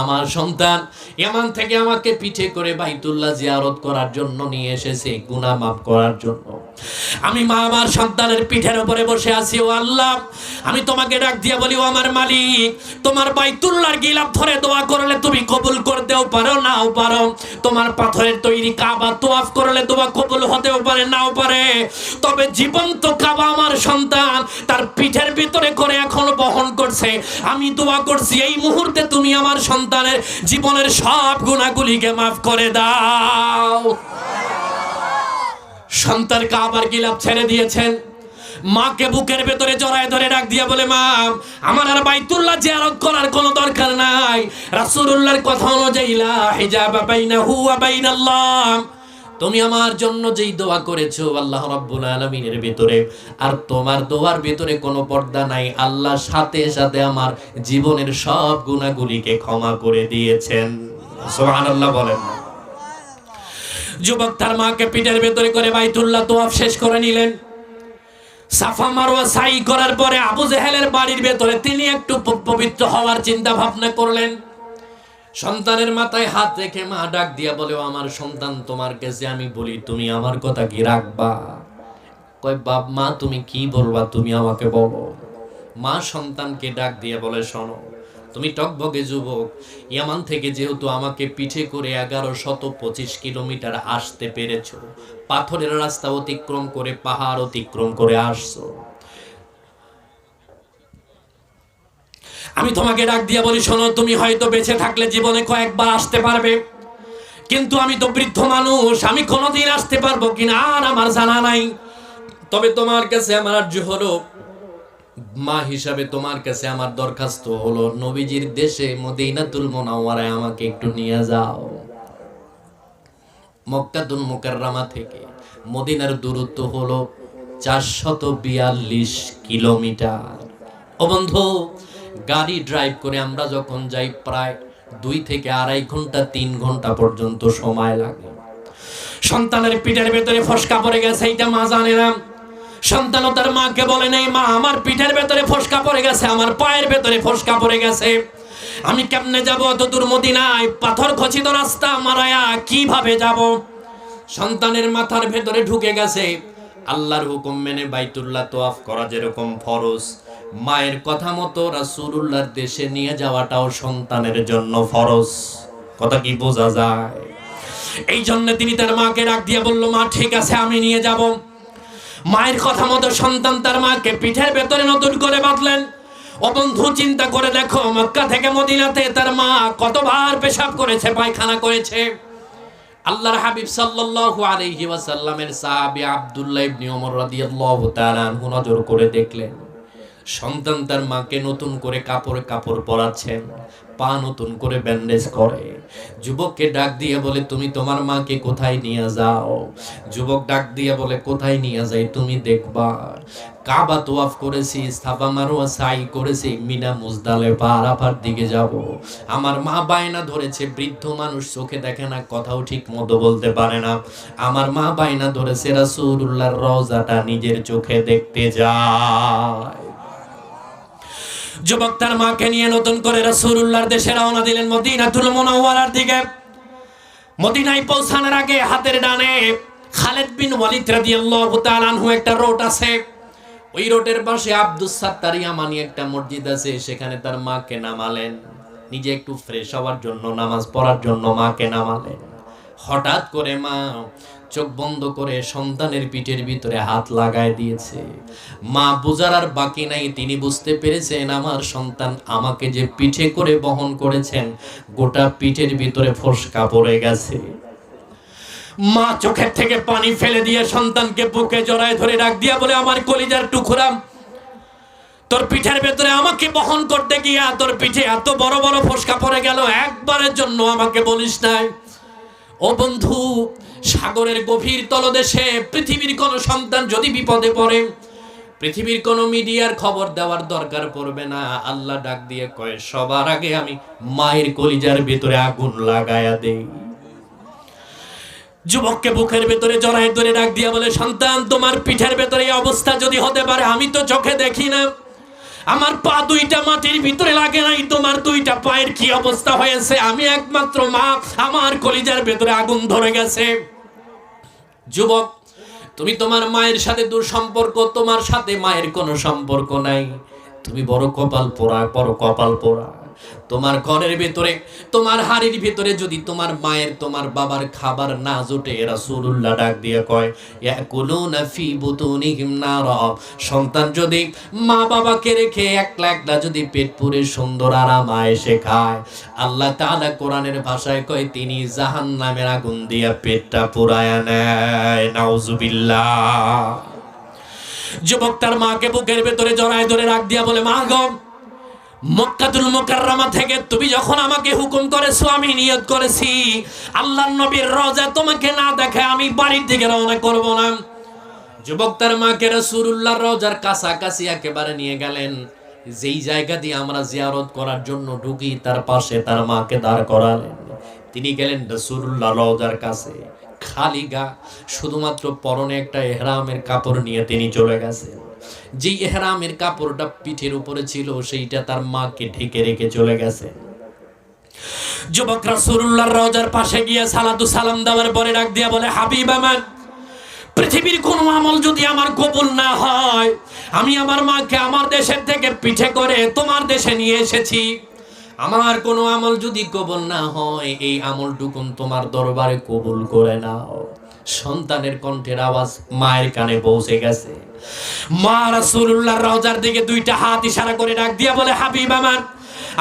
আমার সন্তান ইয়ামান থেকে আমাকে পিঠে করে বাইতুল্লাহ জিয়ারত করার জন্য নিয়ে এসেছে, গুনাহ মাফ করার জন্য। আমি মা আমার সন্তানের পিঠের উপরে বসে আছি। ও আল্লাহ, আমি তোমাকে ডাক দিয়া বলি, ও আমার মালিক, তোমার বাইতুল্লাহর গিলাফ ধরে দোয়া করলে তুমি কবুল করতেও পারো, নাও পারো। তোমার পাথরের তৈরি কাবা তোয়াফ করলে দোয়া কবুল হতেও পারে, নাও পারে। তবে জীবন্ত কাবা আমার সন্তান তার পিঠের ভিতরে করে এখনো বহন করছে। আমি দোয়া করছি এই মুহূর্তে তুমি আমার সন্তানের জীবনের সব গুনাহগুলিকে মাফ করে দাও। সন্তান কাবার গিলাফ ছেড়ে দিয়েছেন, মাকে বুকের ভেতরে জড়ায় ধরে ডাক দিয়া বলে, মা, আমার আর বাইতুল্লাহ জিয়ারত করার কোনো দরকার নাই। রাসূলুল্লাহর কথা অনুযায়ী লা হিজাবা বাইনাহু ওয়া বাইনাল্লাহ, তুমি আমার জন্য যেই দোয়া করেছো আল্লাহ রাব্বুল আলামিনের ভিতরে, আর তোমার দোয়ার ভিতরে কোনো পর্দা নাই। আল্লাহ সাথে সাথে আমার জীবনের সব গুনাহগুলিকে ক্ষমা করে দিয়েছেন। সুবহানাল্লাহ বলেন। যুবক তার মাকে পিঠের ভেতরে করে বাইতুল্লাহ তোয়াফ শেষ করে নিলেন। সাফা মারওয়া সাই করার পরে আবু জেহেলের বাড়ির ভেতরে তিনি একটু পবিত্র হওয়ার চিন্তা ভাবনা করলেন। সন্তানের মাথায় হাত রেখে মা ডাক দিয়া বলে, আমার সন্তান, তোমার কাছে আমি বলি, তুমি আমার কথা কি রাখবা? কয়, বাপ মা তুমি কি বলবা, তুমি আমাকে বলো। মা সন্তানকে ডাক দিয়ে বলে, শোনো, তুমি টকবগে যুবক, ইয়ামান থেকে যেহেতু আমাকে পিঠে করে 1125 কিলোমিটার আসতে পেরেছো, পাথরের রাস্তা অতিক্রম করে, পাহাড় অতিক্রম করে আসছো, আমি তোমাকে ডাক দিয়ে বলি, শোনো, তুমি হয়তো বেঁচে থাকলে জীবনে কয়েকবার আসতে পারবে, কিন্তু আমি তো বৃদ্ধ মানুষ, আমি কোনোদিন আসতে পারবো কিনা আর আমার জানা নাই। তবে তোমার কাছে আমার আর্য হলো, মা হিসাবে তোমার কাছে আমার দরখাস্ত হলো, নবীজির দেশে মদিনাতুল মুনাওয়ারায় আমাকে একটু নিয়ে যাও। মক্কাতুল মুকাররমা থেকে মদিনার দূরত্ব হলো 442 কিলোমিটার। ও বন্ধু, গাড়ি ড্রাইভ করে আমরা যখন যাই প্রায় 2 থেকে 2.5 ঘন্টা 3 ঘন্টা পর্যন্ত সময় লাগে। সন্তানের পিঠের ভেতরে ফসকা পড়ে গেছে, এইটা মা জানে না। সন্তানও তার মাকে বলে নাই, মা, আমার পিঠের ভেতরে ফসকা পড়ে গেছে, আমার পায়ের ভেতরে ফসকা পড়ে গেছে, আমি কেমনে যাব অত দূর মদিনায়, পাথর খচিত রাস্তা মারায়া কিভাবে যাব? সন্তানের মাথার ভেতরে ঢুকে গেছে আল্লাহর হুকুম মেনে বাইতুল্লাহ তোয়াফ করা যেরকম ফরজ, মায়ের কথা মতো রাসূলুল্লাহর দেশে নিয়ে যাওয়াটাও সন্তানের জন্য ফরজ। কথা কি বোঝা যায়? এই জন্য তিনি তার মাকে ডাক দিয়ে বলল, মা, ঠিক আছে, আমি নিয়ে যাব। মায়ের কথা মতো সন্তান তার মাকে পিঠের ভেতরে নতুন করে বাঁধলেন। ও বন্ধু, চিন্তা করে দেখো, মক্কা থেকে মদিনাতে তার মা কতবার পেশাব করেছে, পায়খানা করেছে। আল্লাহর হাবিব সাল্লাল্লাহু আলাইহি ওয়াসাল্লামের সাহাবী আব্দুল্লাহ ইবনে ওমর রাদিয়াল্লাহু তাআলা আনহু নজর করে দেখলেন সন্তান তার মাকে নতুন করে কাপড় পরাচ্ছেন, পা নতুন করে ব্যান্ডেজ করে। যুবককে ডাক দিয়ে বলে, তুমি তোমার মাকে কোথায় নিয়ে যাও? যুবক ডাক দিয়ে বলে, কোথায় নিয়ে যাই তুমি দেখবা, কাবা তোয়াফ করেছি, সাফা মারওয়া সাই করেছি, মিনা মুজদালিফা আরাফার দিকে যাব। আমার মা বায়না ধরেছে, বৃদ্ধ মানুষ চোখে দেখে না, কথাও ঠিক মতো বলতে পারে না, আমার মা বায়না ধরেছে রাসূলুল্লাহর রওজাটা নিজের চোখে দেখতে যায়। যুবক তার মাকে নিয়ে নতুন করে রাসূলুল্লাহর দেশে রওনা দিলেন, মদিনাতুল মুনাওয়ারার দিকে। মদিনায় পৌঁছানোর আগে হাতের ডানে খালিদ বিন ওয়ালিদ রাদিয়াল্লাহু তাআলা আনহু একটা রোড আছে, ওই রোডের পাশে আব্দুস সাত্তার ইয়ামানি একটা মসজিদ আছে, সেখানে তার মাকে নামালেন, নিজে একটু ফ্রেশ হওয়ার জন্য, নামাজ পড়ার জন্য মাকে নামালেন। হঠাৎ করে মা চোখ বন্ধ করে সন্তানের পিঠের ভিতরে হাত লাগায় দিয়েছে। মা বোঝার আর বাকি নাই, তিনি বুঝতে পেরেছেন আমার সন্তান আমাকে যে পিঠে করে বহন করেছেন, গোটা পিঠের ভিতরে ফসকা পড়ে গেছে। মা চোখের থেকে পানি ফেলে দিয়ে সন্তানকে বুকে জড়ায় ধরে ডাক দিয়া বলে, আমার কলিজার টুকরা, তোর পিঠের ভেতরে আমাকে বহন করতে গিয়া তোর পিঠে এত বড় বড় ফসকা পড়ে গেল, একবারের জন্য আমাকে বলিস নাই। ও বন্ধু, সাগরের গভীর তলদেশে পৃথিবীর কোন সন্তান যদি বিপদে পড়ে, পৃথিবীর কোন মিডিয়ার খবর দেওয়ার দরকার পড়বে না। আল্লাহ ডাক দিয়ে কয়, সবার আগে আমি মায়ের কলিজার ভেতরে আগুন লাগায়া দেই। যুবককে বুকের ভেতরে জড়ায় ধরে ডাক দিয়া বলে, সন্তান, তোমার পিঠের ভেতরে এই অবস্থা যদি হতে পারে, আমি তো চোখে দেখি না, আমার পা দুইটা মাটির ভিতরে লাগে নাই, তোমার দুইটা পায়ের কি অবস্থা হয়েছে? আমি একমাত্র মা, আমার কলিজার ভেতরে আগুন ধরে গেছে। যুবক, তুমি তোমার মায়ের সাথে দূর সম্পর্ক, তোমার সাথে মায়ের কোনো সম্পর্ক নাই। তুমি বড় কপাল পোড়া, বড় কপাল পোড়া। তোমার ঘরের ভেতরে, তোমার হাড়ির ভেতরে যদি তোমার মায়ের, তোমার বাবার খাবার না জোটে, রাসূলুল্লাহ ডাক দিয়ে কয়, ইয়াকুলুনা ফি বুতুনিহিম নারা। সন্তান যদি মা বাবাকে রেখে একলা একলা যদি পেট পুরে সুন্দর আরাম আয়েশে খায়, আল্লাহ তাআলা কোরআনের ভাষায় কয় তিনি জাহান্নামের আগুন দিয়া পেটটা পুরায়া নেয়। নাউজুবিল্লাহ। যুবক তার মাকে বুকের ভেতরে জড়ায় ধরে রাখ দিয়া বলে, মা গো, মক্কাতুল মুকাররমা থেকে তুমি যখন আমাকে হুকুম করেছো, আমি নিয়ত করেছি আল্লাহর নবীর রওজা তোমাকে না দেখে আমি বাড়ির দিকে রওনা করব না। যুবক তার মাকে রাসূলুল্লাহর রওজার কাছাকাছি একেবারে নিয়ে গেলেন। যেই জায়গা দিয়ে আমরা জিয়ারত করার জন্য ঢুকি, তার পাশে তার মাকে দাঁড় করালেন। তিনি গেলেন রাসূলুল্লাহর রওজার কাছে, খালি গা, শুধুমাত্র পরনে একটা ইহরামের কাপড় নিয়ে তিনি চলে গেছেন। যে ইহরামের কাপড়টা পিঠের উপরে ছিল, সেইটা তার মাকে ঢেকে রেখে চলে গেছে। যুবক রাসূলুল্লাহর রওজার পাশে গিয়ে সালাতু সালাম দেওয়ার পরে ডাক দিয়া বলে, হাবিব আমার, পৃথিবীর কোন আমল যদি আমার কবুল না হয়, আমি আমার মাকে আমার দেশের থেকে পিঠে করে তোমার দেশে নিয়ে এসেছি। আমার কোনো আমল যদি কবুল না হয়, এই আমলটুকুন তোমার দরবারে কবুল করে নাও। সন্তানের কণ্ঠের আওয়াজ মায়ের কানে পৌঁছে গেছে। মা রাসূলুল্লাহর রওজার দিকে দুইটা হাত ইশারা করে ডাক দিয়া বলে, হাবিব আমার,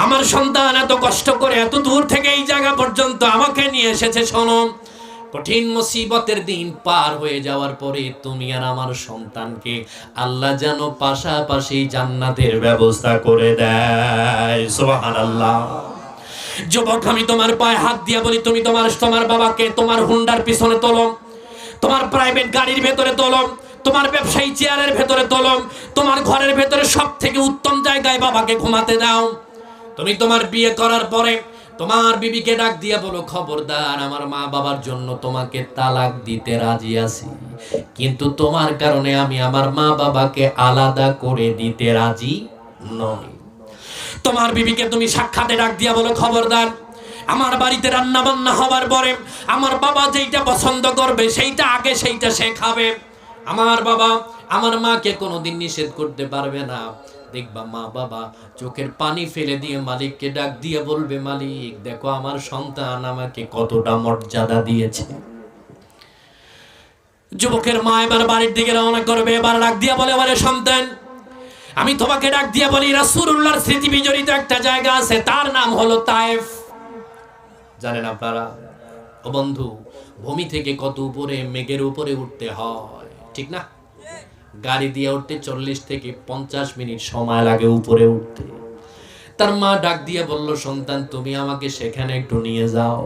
আমার সন্তান এত কষ্ট করে এত দূর থেকে এই জায়গা পর্যন্ত আমাকে নিয়ে এসেছে। শোনো, কঠিন মুসিবতের দিন পার হয়ে যাওয়ার পরে তুমি আর আমার সন্তানকে আল্লাহ যেন পাশাপাশি জান্নাতের ব্যবস্থা করে দেয়। সুবহানাল্লাহ। যুবক, আমি তোমার পায়ে হাত দিয়া বলি, তুমি তোমার বাবাকে তোমার হুন্ডার পিছনে তোলো, তোমার প্রাইভেট গাড়ির ভেতরে তোলো, তোমার ব্যবসায়ী চেয়ারের ভেতরে তোলো, তোমার ঘরের ভেতরে সব থেকে উত্তম জায়গায় বাবাকে ঘুমাতে দাও। তুমি তোমার বিয়ে করার পরে তোমার বিবিকে ডাক দিয়া বলো, খবরদার, আমার মা বাবার জন্য তোমাকে তালাক দিতে রাজি আছি, কিন্তু তোমার কারণে আমি আমার মা বাবাকে আলাদা করে দিতে রাজি নই। তোমার বিবিকে তুমি সাক্ষাতে ডাক দিয়া বলো, খবরদার, আমার বাড়িতে রান্না বান্না হবার পরে আমার বাবা যেইটা পছন্দ করবে সেইটা আগে সেইটা সে খাবে। আমার বাবা আমার মাকে কোনোদিন নিষেধ করতে পারবে না। দেখবা মা বাবা চোখের পানি ফেলে দিয়ে মালিককে ডাক দিয়ে বলবে, মালিক দেখো আমার সন্তান আমাকে কতটা মর্যাদা দিয়েছে। যুবকের মা এবার বাড়ির দিকে রওনা করবে। এবার ডাক দিয়া বলে, বলে সন্তান, আমি তোমাকে ডাক দিয়া বলি, রাসূলুল্লাহর স্মৃতি বিজড়িত একটা জায়গা আছে, তার নাম হলো তায়েফ। জানেন আপনারা? ও বন্ধু, ভূমি থেকে কত উপরে, মেঘের উপরে উঠতে হয়, ঠিক না? গাড়ি দিয়ে উঠতে 40 থেকে 50 মিনিট সময় লাগে উপরে উঠতে। তার মা ডাক দিয়ে বলল, সন্তান তুমি আমাকে সেখানে একটু নিয়ে যাও।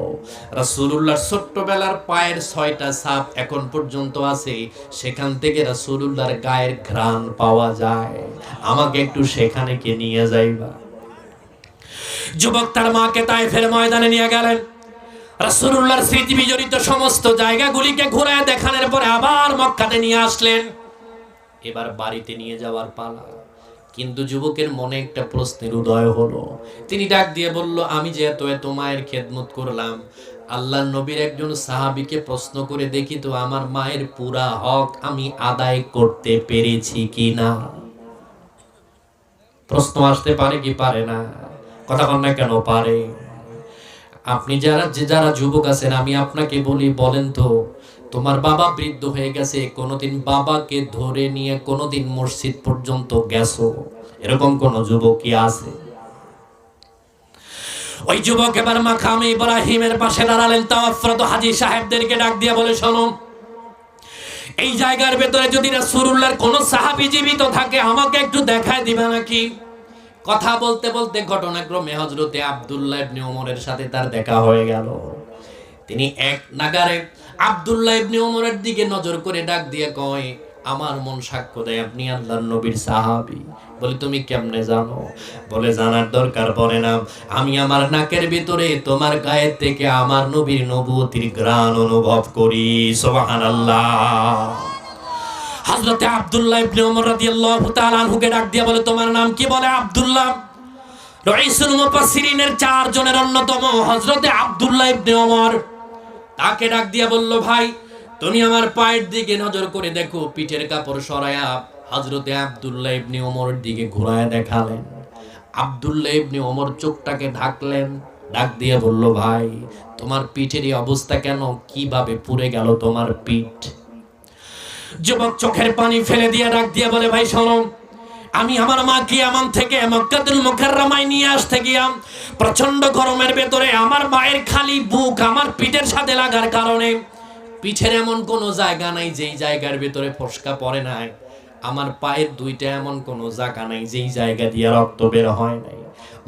রাসূলুল্লাহর ছোট্টবেলার পায়ের 6টা ছাপ এখন পর্যন্ত আছে, সেখান থেকে রাসূলুল্লাহর গায়ের ঘ্রাণ পাওয়া যায়, আমাকে একটু সেখানে কে নিয়ে যাইবা। যুবক তার মাকে তায়েফের ময়দানে নিয়ে গেলেন। রাসূলুল্লাহর স্মৃতি বিজড়িত সমস্ত জায়গাগুলিকে ঘুরায় দেখানোর পরে আবার মক্কাতে নিয়ে আসলেন। এবার বাড়িতে নিয়ে যাওয়ার পালা। কিন্তু যুবকের মনে একটা প্রশ্নের উদয় হলো। তিনি ডাক দিয়ে বলল, আমি যে এত মায়ের খেদমত করলাম, আল্লাহর নবীর একজন সাহাবীকে প্রশ্ন করে দেখি তো আমার মায়ের পুরা হক আমি আদায় করতে পেরেছি কিনা। প্রশ্ন আসতে পারে কি পারে না? কথা বল না কেন পারে। আপনি যারা যুবক আছেন, আমি আপনাকে বলি, বলেন তো, তোমার বাবা বৃদ্ধ হয়ে গেছে, কোনোদিন বাবাকে ধরে নিয়ে কোনোদিন মসজিদ পর্যন্ত গেছো? এরকম কোন যুবক কি আছে? ওই যুবক এবার মাকামে ইব্রাহিমের পাশে দাঁড়ালেন। তাওয়াফরত হাজী সাহেবদেরকে ডাক দিয়ে বলে, শোনো, এই জায়গার ভেতরে যদি রাসূলুল্লাহর কোন সাহাবী জীবিত থাকে আমাকে একটু দেখায় দিবা নাকি? কথা বলতে বলতে ঘটনাক্রমে হযরতে আব্দুল্লাহ ইবনে ওমরের সাথে তার দেখা হয়ে গেল। তিনি এক নাগারে আব্দুল্লাহ ইবনে ওমরের দিকে নজর করে ডাক দিয়ে কয়, আমার মন সাক্ষ্য দেয় আপনি আল্লাহর নবীর সাহাবী। বলে, তুমি কেমনে জানো? বলে, জানার দরকার পড়ে না, আমি আমার নাকের ভিতরে তোমার গায়ের থেকে আমার নবীর নবুয়তির ঘ্রাণ অনুভব করি। সুবহানাল্লাহ। হযরতে আব্দুল্লাহ ইবনে ওমর রাদিয়াল্লাহু তাআলা আনহুকে ডাক দিয়ে বলে, তোমার নাম কি? বলে আব্দুল্লাহ। রাইসুল মুফাসসিরিনের 4 জনের অন্যতম হযরতে আব্দুল্লাহ ইবনে ওমর তাকে ডাক দিয়ে বলল, ভাই তুমি আমার পায়ের দিকে নজর করে দেখো। পিঠের কাপড় সরায়া হযরতে আব্দুল্লাহ ইবনে ওমরের দিকে ঘোরায় দেখালেন। আব্দুল্লাহ ইবনে ওমর চোখটাকে ঢাকলেন, ডাক দিয়ে বলল, ভাই তোমার পিঠের এই অবস্থা কেন? কিভাবে পুড়ে গেল তোমার পিঠ? যুবক চোখের পানি ফেলে দিয়ে ডাক দিয়ে বলে, ভাই শোনো, আমি আমার মাকে ইয়ামান থেকে মক্কাতুল মুকাররমায় নিয়ে আসতে গিয়া প্রচন্ড গরমের ভেতরে আমার মায়ের খালি বুক আমার পিঠের সাথে লাগার কারণে পিঠের এমন কোনো জায়গা নাই যেই জায়গার ভেতরে ফসকা পড়ে নাই। আমার পায়ের দুইটা এমন কোনো জায়গা নাই যেই জায়গা দিয়ে রক্ত বের হয় নাই।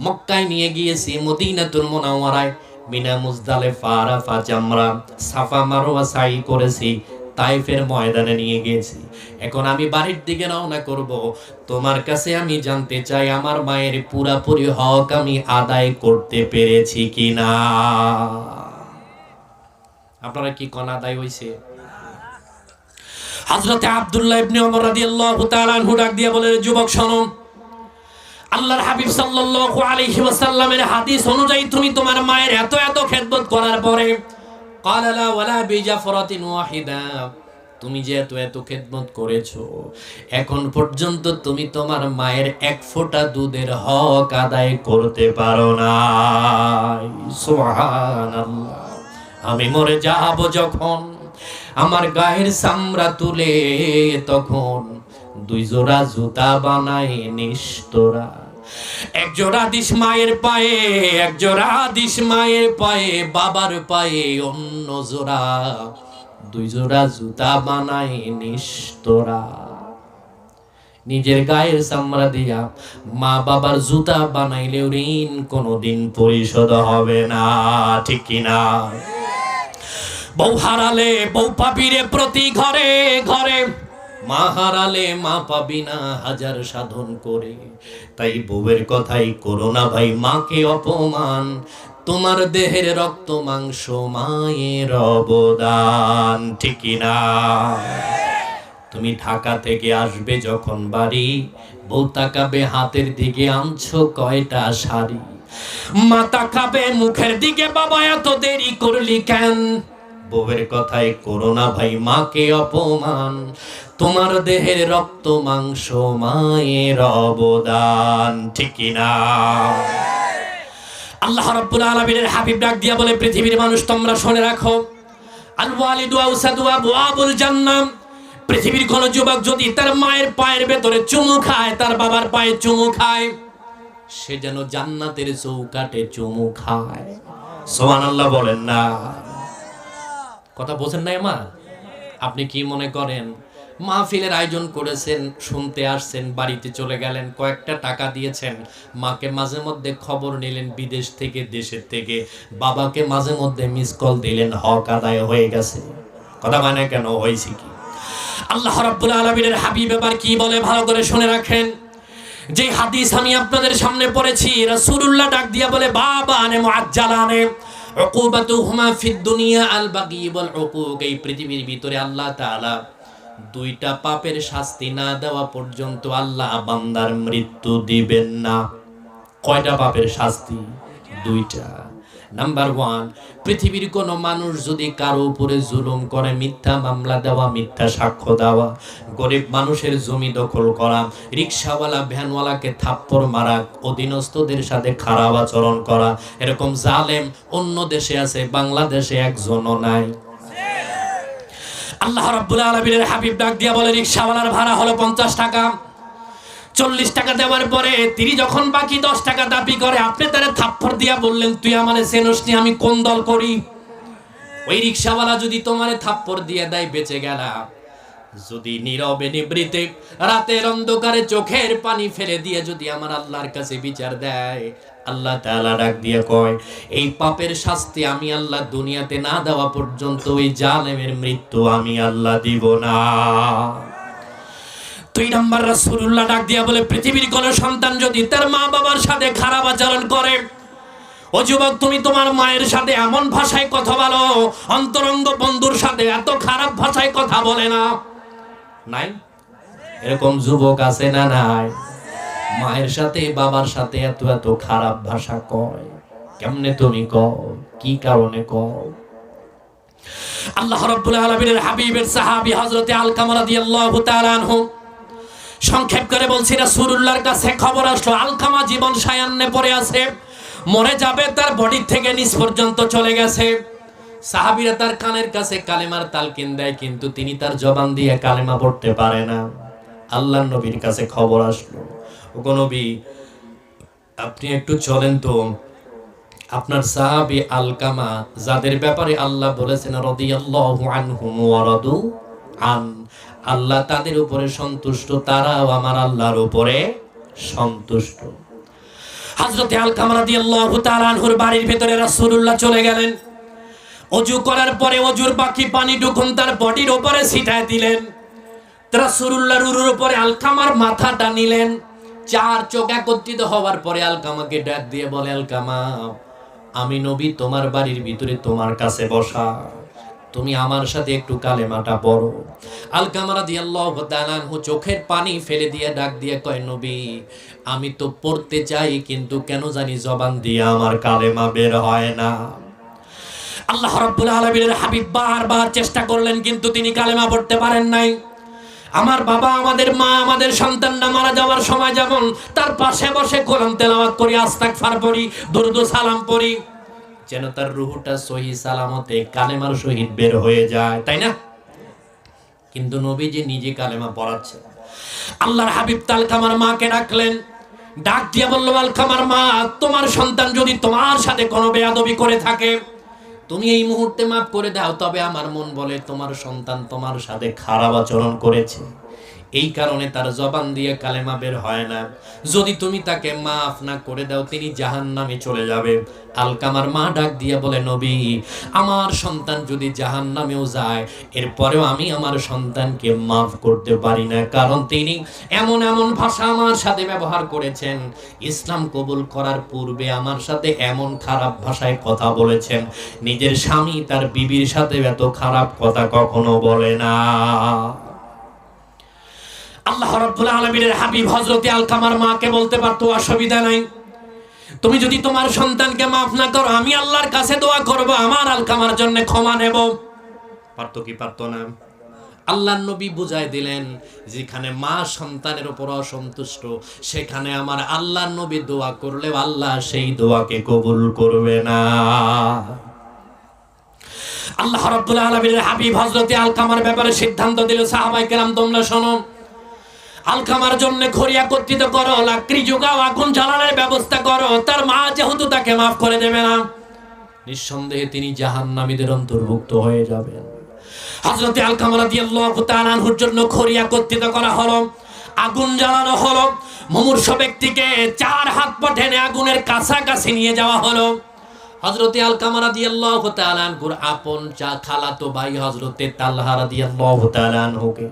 মক্কায় নিয়ে গিয়েছি, মদিনাতুল মুনাওয়ারায় মিনা মুজদালিফা আরাফা জামরা সাফা মারওয়া সাই করেছি, তাইফের ময়দানে নিয়ে গিয়েছি। এখন আমি বাড়ির দিকে রওনা করব। তোমার কাছে আমি জানতে চাই আমার মায়ের পুরাপুরি হক আমি আদায় করতে পেরেছি কিনা। আপনারা কি কোন আদায় হইছে? হযরতে আব্দুল্লাহ ইবনে ওমর রাদিয়াল্লাহু তাআলা আনহু ডাক দিয়ে বলে, যুবক শোনো, আল্লাহর হাবিব সাল্লাল্লাহু আলাইহি ওয়াসাল্লামের হাদিস অনুযায়ী তুমি তোমার মায়ের এত এত খেদমত করার পরে ক্বালা লা ওয়ালা বিজাফরাতিন ওয়াহিদা, তুমি যে এত এত খেদমত করেছো, এখন পর্যন্ত তুমি তোমার মায়ের এক ফোঁটা দুধের হক আদায় করতে পারো না। সুবহানাল্লাহ। আমি মরে যাব যখন আমার গায়ের চামড়া তুলে তখন 2 জোড়া জুতা বানায় নিস্তরা, এক জোড়া দিস মায়ের পায়ে, এক জোড়া দিস মায়ের পায়ে, বাবার পায়ে অন্য জোড়া, 2 জোড়া জুতা বানায় নিস্তরা। নিজের গায়ের চামড়া দিয়া মা বাবার জুতা বানাইলেও ঋণ কোনোদিন পরিশোধ হবে না, ঠিক কিনা? বউ হারালে বউ পাবি রে প্রতি ঘরে ঘরে, মা হারালে মা পাবি না হাজার সাধন করে। তাই বউয়ের কথাই করো না ভাই মাকে অপমান, তোমার দেহের রক্ত মাংস মায়ের অবদান, ঠিক না? তুমি ঢাকা থেকে আসবে যখন বাড়ি, বউ তাকাবে হাতের দিকে আনছো কয়টা শাড়ি, মা তাকাবে মুখের দিকে, বাবা এত দেরি করলি কেন? বউয়ের কথাই করো না ভাই মাকে অপমান, তোমার দেহের রক্ত মাংস মায়ের অবদান, ঠিক না? আল্লাহ রাব্বুল আলামিনের হাবিব ডাক দিয়া বলে, পৃথিবীর মানুষ তোমরা শুনে রাখো, আল ওয়ালিদু আওসাদু আবওয়াবুল জান্নাহ। পৃথিবীর কোন যুবক যদি তার মায়ের পায়ের ভেতরে চুমু খায়, তার বাবার পায়ে চুমু খায়, সে যেন জান্নাতের চৌকাঠে চুমু খায়। সুবহানাল্লাহ বলেন না? কথা বোঝেন নাই মা? আপনি কি মনে করেন মাহফিলের আয়োজন করেছেন, শুনতে আসছেন, বাড়িতে চলে গেলেন, কয়েকটা টাকা দিয়েছেন, মাকে মাঝে মধ্যে খবর নিলেন বিদেশ থেকে দেশের থেকে, বাবাকে মাঝে মধ্যে মিস কল দিলেন, হক আদায় হয়ে গেছে? কথা মানে কেন হয়েছে কি? আল্লাহ রাব্বুল আলামিনের হাবিব এবার কি বলে ভালো করে শুনে রাখেন। যে হাদিস আমি আপনাদের সামনে পড়েছি, রাসূলুল্লাহ ডাক দিয়া বলে, বাবানে মুআজ্জালানে উকুবাতুহুমা ফিদ দুনিয়া আল বাগী ওয়াল উকুক। এই পৃথিবীর ভিতরে আল্লাহ তাআলা 2টা পাপের শাস্তি না দেওয়া পর্যন্ত আল্লাহ বান্দার মৃত্যু দিবেন না। কয়টা পাপের শাস্তি? 2টা। নাম্বার 1, পৃথিবীর কোন মানুষ যদি কারো উপরে জুলুম করে, মিথ্যা মামলা দেওয়া, মিথ্যা সাক্ষ্য দেওয়া, গরিব মানুষের জমি দখল করা, রিকশাওয়ালা ভ্যানওয়ালাকে থাপ্পড় মারা, অধীনস্থদের সাথে খারাপ আচরণ করা, এরকম জালেম অন্য দেশে আছে, বাংলাদেশে একজনও নাই। আল্লাহ রাব্বুল আলামিনের হাবিব ডাক দিয়া বলে, রিকশাওয়ালার ভাড়া হলো 50 টাকা, 40 টাকা দেওয়ার পরে তিনি যখন বাকি 10 টাকা দাবি করে, আপনি তারে থাপ্পড় দিয়া বললেন, তুই আমারে চেনস নি, আমি কোন দল করি? ওই রিকশাওয়ালা যদি তোমারে থাপ্পড় দিয়ে দেয় বেঁচে গেলা, যদি নীরবে নিবৃতে রাতের অন্ধকারে চোখের পানি ফেলে দিয়ে যদি আমার আল্লাহর কাছে বিচার দেয়, আল্লাহ তাআলা ডাক দিয়ে কয়, এই পাপের শাস্তি আমি আল্লাহ দুনিয়াতে না দেওয়া পর্যন্ত ওই জালেমের মৃত্যু আমি আল্লাহ দিব না। 2 নাম্বার, রাসূলুল্লাহ ডাক দিয়া বলে, পৃথিবীর কোন সন্তান যদি তার মা বাবার সাথে খারাপ আচরণ করে, ও যুবক তুমি তোমার মায়ের সাথে এমন ভাষায় কথা বলো, অন্তরঙ্গ বন্ধুর সাথে এত খারাপ ভাষায় কথা বলে না, নাই? এরকম যুবক আছে না নাই? মায়ের সাথে বাবার সাথে এত এত খারাপ ভাষা কয়, কেমনে তুমি কও? কি কারণে কও? আল্লাহ রাব্বুল আলামিনের হাবিবের সাহাবী হযরতে আলকামা রাদিয়াল্লাহু তাআলা আনহু সংক্ষেপ করে বলছি, রাসূলুল্লাহর কাছে খবর আসলো আলকামা জীবন সায়ান্নে পড়ে আছে, মরে যাবে, তার বডি থেকে নিচ পর্যন্ত চলে গেছে। সাহাবীরা তার কানের কাছে কালেমার তালকিন দেয়, কিন্তু তিনি তার জবান দিয়ে কালেমা পড়তে পারে না। আল্লাহর নবীর কাছে খবর আসলো, ওগো নবী, আপনি একটু চলেন তো, আপনার সাহাবী আলকামা যাদের ব্যাপারে আল্লাহ বলেছেন রাদিয়াল্লাহু আনহুম ওয়া রাদু আন, আল্লাহ তাদের উপরে সন্তুষ্ট, তারাও আমার আল্লাহর উপরে সন্তুষ্ট। হযরতে আলকামা রাদিয়াল্লাহু তাআলা আনহুর বাড়ির ভিতরে রাসূলুল্লাহ চলে গেলেন। ওযু করার পরে ওযুর বাকি পানিটুকুন তার বডির উপরে ছিটায় দিলেন। রাসূলুল্লাহর উরুর উপরে আলকামার মাথাটা নিলেন। চার চোখ একত্রিত হওয়ার পরে আলকামাকে ডাক দিয়ে বলে, আলকামা, আমি নবী তোমার বাড়ির ভিতরে তোমার কাছে বসা, তুমি আমার সাথে একটু কালেমাটা পড়ো। আলকামা রাদিয়াল্লাহু তাআলা আনহু চোখের পানি ফেলে দিয়ে ডাক দিয়ে কয়, নবী, আমি তো পড়তে চাই, কিন্তু কেন জানি জবান দিয়ে আমার কালেমা বের হয় না। আল্লাহ রাব্বুল আলামিনের হাবিব বারবার চেষ্টা করলেন, কিন্তু তিনি কালেমা পড়তে পারেন নাই। আমার বাবা, আমাদের মা, আমাদের সন্তানরা মারা যাওয়ার সময় যেমন তার পাশে বসে কোরআন তেলাওয়াত করি, আস্তাগফার পড়ি, দরুদ ও সালাম পড়ি, যেন তার রূহটা সহি সালামতে কালেমার সহিত বের হয়ে যায়, তাই না? কিন্তু নবীজি নিজে কালেমা পড়াচ্ছেন। আল্লাহর হাবিব আলকামার মাকে ডাকলেন, ডাক দিয়ে বলল, আলকামার মা, তোমার সন্তান যদি তোমার সাথে কোনো বেয়াদবি করে থাকে, তুমি এই মুহূর্তে মাফ করে দাও। তবে আমার মন বলে তোমার সন্তান তোমার সাথে খারাপ আচরণ করেছে, এই কারণে তার জবান দিয়ে কালেমা বের হয় না। যদি তুমি তাকে মাফ না করে দাও, তিনি জাহান্নামে চলে যাবে। আলকামার মা ডাক দিয়ে বলে, নবী, আমার সন্তান যদি জাহান্নামেও যায়, এরপরেও আমি আমার সন্তানকে মাফ করতে পারি না, কারণ তিনি এমন এমন ভাষা আমার সাথে ব্যবহার করেছেন, ইসলাম কবুল করার পূর্বে আমার সাথে এমন খারাপ ভাষায় কথা বলেছেন, নিজের স্বামী তার বিবির সাথে এত খারাপ কথা কখনো বলে না। আল্লাহ রাব্বুল আলামিনের হাবিব হযরতে আলকামার মাকে বলতে পারতো, অসুবিধা নাই, তুমি যদি তোমার সন্তানকে মাফ না করো, আমি আল্লাহর কাছে দোয়া করব, আমার আলকামার জন্য ক্ষমা নেব। পারতো কি পারতো না? আল্লাহর নবী বুঝাই দিলেন, যেখানে মা সন্তানের উপর অসন্তুষ্ট, সেখানে আমার আল্লাহর নবী দোয়া করলে আল্লাহ সেই দোয়াকে কবুল করবে না। আল্লাহ রাব্বুল আলামিনের হাবিব হযরতে আলকামার ব্যাপারে সিদ্ধান্ত দিল, সাহাবায়ে কেরাম তোমরা শোনো, আলকামার জন্য খড়ি একত্রিত করো, লাকড়ি জোগাও, আগুন জ্বালানোর ব্যবস্থা করো। তার মা যেহেতু তাকে মাফ করে দেবে না, নিঃসন্দেহে তিনি জাহান্নামীদের অন্তর্ভুক্ত হয়ে যাবেন। হযরতে আলকামা রাদিয়াল্লাহু তাআলা আনহুর জন্য খড়ি একত্রিত করা হলো, আগুন জ্বালানো হলো, মুমূর্ষ ব্যক্তিকে 4 হাত পা টেনে আগুনের কাছাকাছি নিয়ে যাওয়া হলো। হযরতে আলকামা রাদিয়াল্লাহু তাআলা আনহুর আপন খালাতো ভাই হযরতে তালহা রাদিয়াল্লাহু তাআলা আনহুকে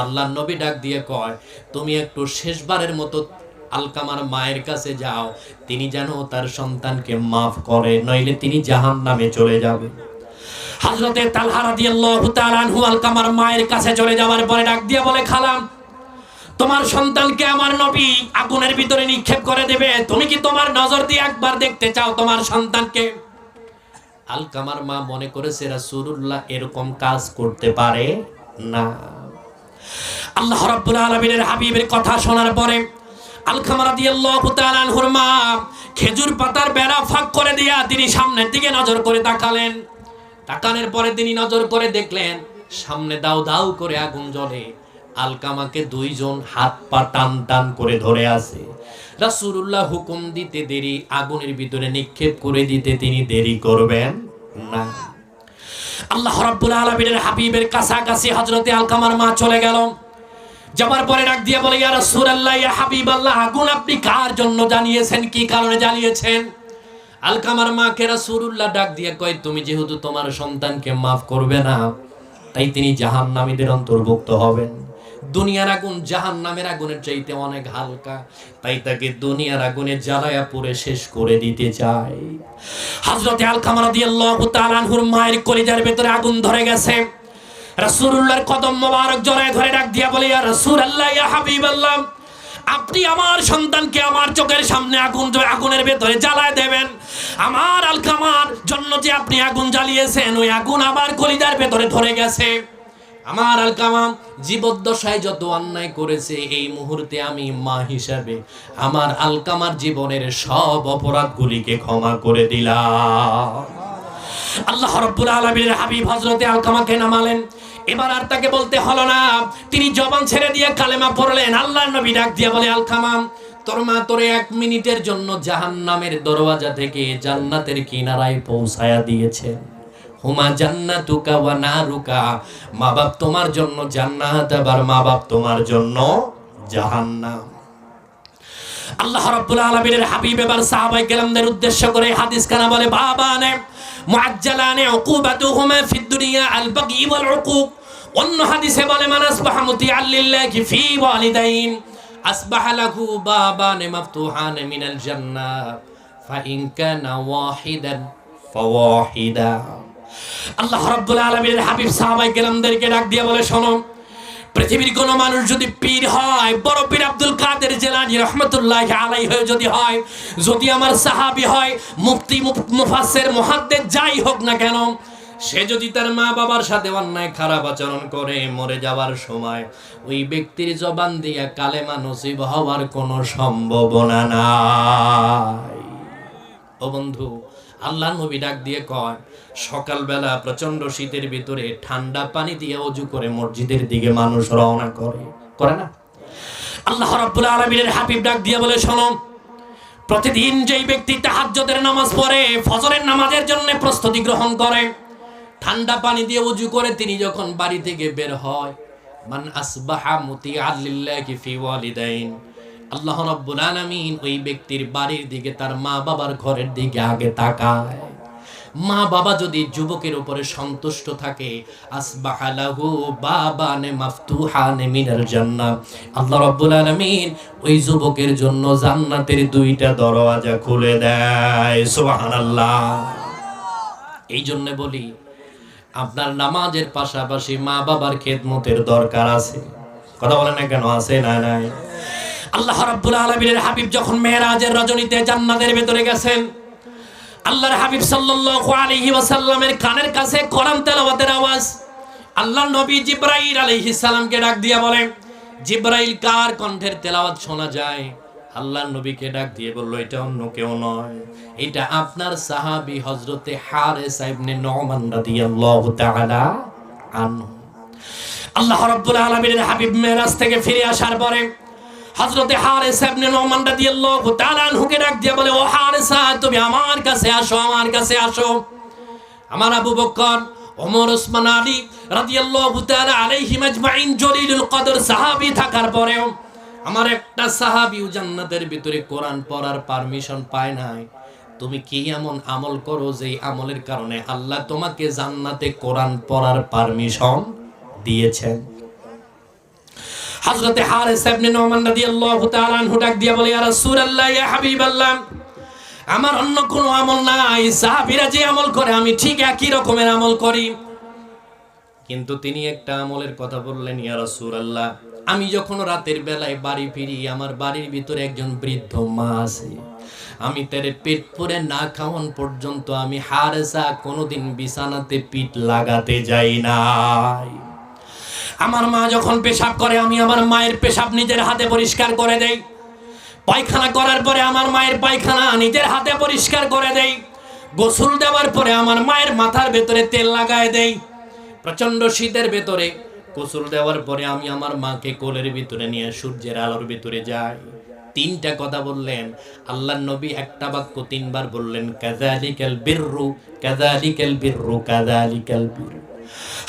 আল্লাহর নবী ডাক দিয়ে কয়, তুমি একটু শেষবারের মতো আলকামার মায়ের কাছে যাও, তিনি যেন তার সন্তানকে মাফ করে, নইলে তিনি জাহান্নামে চলে যাবে। হযরতে তালহা রাদিয়াল্লাহু তাআলা আনহু আলকামার মায়ের কাছে চলে যাওয়ার পরে ডাক দিয়ে বলে, খালাম, তোমার সন্তানকে আমার নবী আগুনের ভিতরে নিক্ষেপ করে দেবে, তুমি কি তোমার নজর দিয়ে একবার দেখতে চাও তোমার সন্তানকে? আলকামার মা মনে করেছে রাসূলুল্লাহ এরকম কাজ করতে পারে না। আল্লাহ রাব্বুল আলামিনের হাবিবের কথা শোনার পরে আলকামা রাদিয়াল্লাহু তাআলা আনহুর মা খেজুর পাতার বেড়া ফাঁক করে দিয়া তিনি সামনের দিকে নজর করে তাকালেন। তাকানোর পরে তিনি নজর করে দেখলেন সামনে দাউ দাউ করে আগুন জ্বলে, আলকামাকে 2 জন হাত পা টান টান করে ধরে আছে। রাসূলুল্লাহ হুকুম দিতে দেরি, আগুনের ভিতরে নিক্ষেপ করে দিতে তিনি দেরি করবেন না। আল্লাহ রাব্বুল আলামিনের হাবিবের কাছাকাছি হযরতে আলকামার মা চলে গেল। যাবার পরে ডাক দিয়ে বলে, ইয়া রাসূলুল্লাহ, ইয়া হাবিবাল্লাহ, আগুন আপনি কার জন্য জ্বালিয়েছেন, কি কারণে জ্বালিয়েছেন? আলকামার মাকে রাসূলুল্লাহ ডাক দিয়ে কয়, তুমি যেহেতু তোমার সন্তানকে মাফ করবে না, তাই তিনি জাহান্নামীদের অন্তর্ভুক্ত হবেন। দুনিয়ার আগুন জাহান্নামের আগুনের চাইতে অনেক হালকা, তাই তাকে দুনিয়ার আগুনে জ্বালায়া পুড়ে শেষ করে দিতে চাই। হযরতে আলকামা রাদিয়াল্লাহু তাআলা আনহুর মায়ের কলিজার ভিতরে আগুন ধরে গেছে। রাসূলুল্লাহর কদম মোবারক জড়ায় ধরে ডাক দিয়া বলে, ইয়া রাসূলুল্লাহ, ইয়া হাবিবাল্লাহ, আপনি আমার সন্তানকে আমার চোখের সামনে আগুনের ভেতরে জ্বালায় দেবেন। আমার আলকামার জন্য যে আপনি আগুন জ্বালিয়েছেন, ওই আগুন আমার কলিজার ভেতরে ধরে গেছে। আমার আলকামা জীবদ্দশায় যত অন্যায় করেছে, এই মুহূর্তে আমি মা হিসাবে আমার আলকামার জীবনের সব অপরাধগুলিকে ক্ষমা করে দিলাম। আল্লাহ রাব্বুল আলামিনের হাবিব হযরতে আলকামাকে নামালেন। এবার আর তাকে বলতে হলো না, তিনি জবান ছেড়ে দিয়ে কালেমা পড়লেন। আল্লাহর নবী ডাক দিয়ে বলে, আলকামা, তোর মা তোরে 1 মিনিটের জন্য জাহান্নামের দরওয়াজা থেকে জান্নাতের কিনারায় পৌঁছায়া দিয়েছে। হুমা জান্নাতুকা ওয়া নারুকা, মা বাপ তোমার জন্য জান্নাত, আবার মা বাপ তোমার জন্য জাহান্নাম। আল্লাহ রাব্বুল আলামিনের হাবিব এবার সাহাবায়ে কেরামদের উদ্দেশ্য করে হাদিস খানা বলে, বাবানে মুআজ্জালানে উকুবাতুহুমা ফিদ দুনিয়া আল বাগি ওয়াল উকুব। অন্য হাদিসে বলে, মান আসবাহা মুতিআল লিল্লাহি ফি ওয়ালিদাইন আসবাহা লাহু বাবান মাফতুহান মিনাল জান্নাহ ফা ইন কানা ওয়াহিদান ফাওয়াহিদা। আল্লাহ রাব্বুল আলামিনের হাবিব সাহাবায়ে কেরামদেরকে ডাক দিয়ে বলে, শোনো, পৃথিবীর কোন মানুষ যদি পীর হয়, বড় পীর আব্দুল কাদের জিলানী রাহমাতুল্লাহি আলাইহি যদি হয়, যদি আমার সাহাবী হয়, মুফতি মুফাসসির মুহাদ্দিস যাই হোক না কেন, সে যদি তার মা বাবার সাথে অন্যায় খারাপ আচরণ করে মরে যাওয়ার সময় ওই ব্যক্তির জবান দিয়ে কালেমা নসিব হওয়ার কোনো সম্ভাবনা নাই। ও বন্ধু, আল্লাহ নবী ডাক দিয়ে কয়, সকালবেলা প্রচন্ড শীতের ভিতরে ঠান্ডা পানি দিয়ে ওযু করে মসজিদের দিকে মানুষ রওনা করে না? আল্লাহ রাব্বুল আলামিনের হাবিব ডাক দিয়ে বলে, শোনো, প্রতিদিন যেই ব্যক্তি তাহাজ্জুদের নামাজ পড়ে, ফজরের নামাজের জন্য প্রস্তুতি গ্রহণ করে, ঠান্ডা পানি দিয়ে ওযু করে তিনি যখন বাড়ি থেকে বের হয়, মান আসবাহা মুতিআল লিল্লাহি ফি ওয়ালিদাইন, আল্লাহ রাব্বুল আলামিন ওই ব্যক্তির বাড়ির দিকে, তার মা বাবার ঘরের দিকে আগে তাকায়। মা বাবা যদি যুবকের উপরে সন্তুষ্ট থাকে, আসবাহা লাহু বাবানে মাফতুহান মিনাল জান্নাহ, আল্লাহ রাব্বুল আলামিন ওই যুবকের জন্য জান্নাতের 2টা দরওয়াজা খুলে দেয়। সুবহানাল্লাহ। এই জন্য বলি, আপনার নামাজের পাশাপাশি মা বাবার খেদমতের দরকার আছে। কথা বলেন না কেন? আছে না? নাই? আল্লাহ রাব্বুল আলামিনের হাবিব যখন মেরাজের রজনীতে জান্নাতের ভেতরে গেছেন, আল্লাহর হাবিব সাল্লাল্লাহু আলাইহি ওয়াসাল্লামের কানের কাছে কোরআন তেলাওয়াতের আওয়াজ। আল্লাহর নবী জিবরাইল আলাইহিস সালামকে ডাক দিয়া বলে, জিবরাইল, কার কণ্ঠের তেলাওয়াত শোনা যায়? আল্লাহর নবীকে ডাক দিয়ে বলল, এটা অন্য কেউ নয়, এটা আপনার সাহাবী হযরতে হারিসা ইবনে নুমান রাদিয়াল্লাহু তাআলা আনহু। আল্লাহ রাব্বুল আলামিনের হাবিব মেরাজ থেকে ফিরে আসার পরে হযরতে হারিসা ইবনে নুমান রাদিয়াল্লাহু তাআলা আনহুকে ডাক দিয়ে বলে, ও হারিসা, তুমি আমার কাছে আসো, আমার কাছে আসো। আমার আবু বকর, ওমর, ওসমান, আলী রাদিয়াল্লাহু তাআলা আলাইহিম আজমাইন জলিলুল কদর সাহাবী থাকার পরেও আমার একটা সাহাবীও জান্নাতের ভিতরে কোরআন পড়ার পারমিশন পায় নাই। তুমি কি এমন আমল করো যে আমলের কারণে আল্লাহ তোমাকে জান্নাতে কোরআন পড়ার পারমিশন দিয়েছেন? হযরতে হারিসা ইবনে নুমান রাদিয়াল্লাহু তাআলা আনহু ডাক দিয়া বলে, ইয়া রাসূলুল্লাহ, ইয়া হাবিবাল্লাহ, আমার অন্য কোনো আমল নাই, সাহাবীরা যে আমল করে আমি ঠিক একই রকমের আমল করি। কিন্তু তিনি একটা আমলের কথা বললেন, ইয়া রাসূলুল্লাহ, আমি যখন রাতের বেলায় বাড়ি ফিরি, আমার বাড়ির ভিতরে একজন বৃদ্ধ মা আছে, আমি তার পেট পুরে না খাওয়ান পর্যন্ত আমি হারিসা কোনোদিন বিছানাতে পিঠ লাগাতে যাই নাই। আমার মা যখন পেশাব করে, আমি আমার মায়ের পেশাব নিজের হাতে পরিষ্কার করে দেই। পায়খানা করার পরে আমার মায়ের পায়খানা নিজের হাতে পরিষ্কার করে দেই। গোসল দেওয়ার পরে আমার মায়ের মাথার ভেতরে তেল লাগায় দেই। প্রচন্ড শীতের ভেতরে গোসল দেওয়ার পরে আমি আমার মাকে কোলের ভিতরে নিয়ে সূর্যের আলোর ভিতরে যাই। 3টা কথা বললেন আল্লাহর নবী, একটা বাক্য 3 বার বললেন, কাযালিকাল বিররু, কাযালিকাল বিররু, কাযালিকাল বিররু।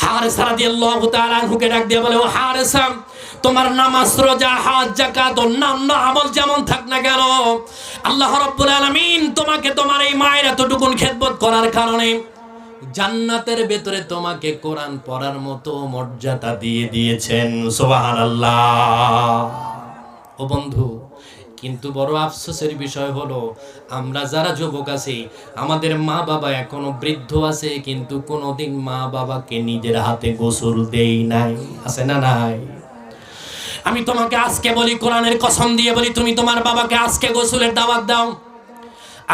হারিসা রাদিয়াল্লাহু তাআলা আনহুকে ডাক দিয়ে বলে, ও হারিসা, তোমার নামাজ, রোজা, হজ, যাকাত, অন্যান্য আমল যেমন থাক না কেন, আল্লাহ রাব্বুল আলামিন তোমাকে তোমার এই মায়ের এতটুকুন খেদমত করার কারণে জান্নাতের ভেতরে তোমাকে কোরআন পড়ার মতো মর্যাদা দিয়ে দিয়েছেন। সুবহানাল্লাহ। ও বন্ধু, কিন্তু বড় আফসোসের বিষয় হলো আমরা যারা যুবক আছি আমাদের মা বাবা এখনো বৃদ্ধ আছে, কিন্তু কোনোদিন মা বাবাকে নিজের হাতে গোসল দেই নাই। আছে না নাই? আমি তোমাকে আজকে বলি, কোরআনের কসম দিয়ে বলি, তুমি তোমার বাবাকে আজকে গোসলের দাওয়াত দাও।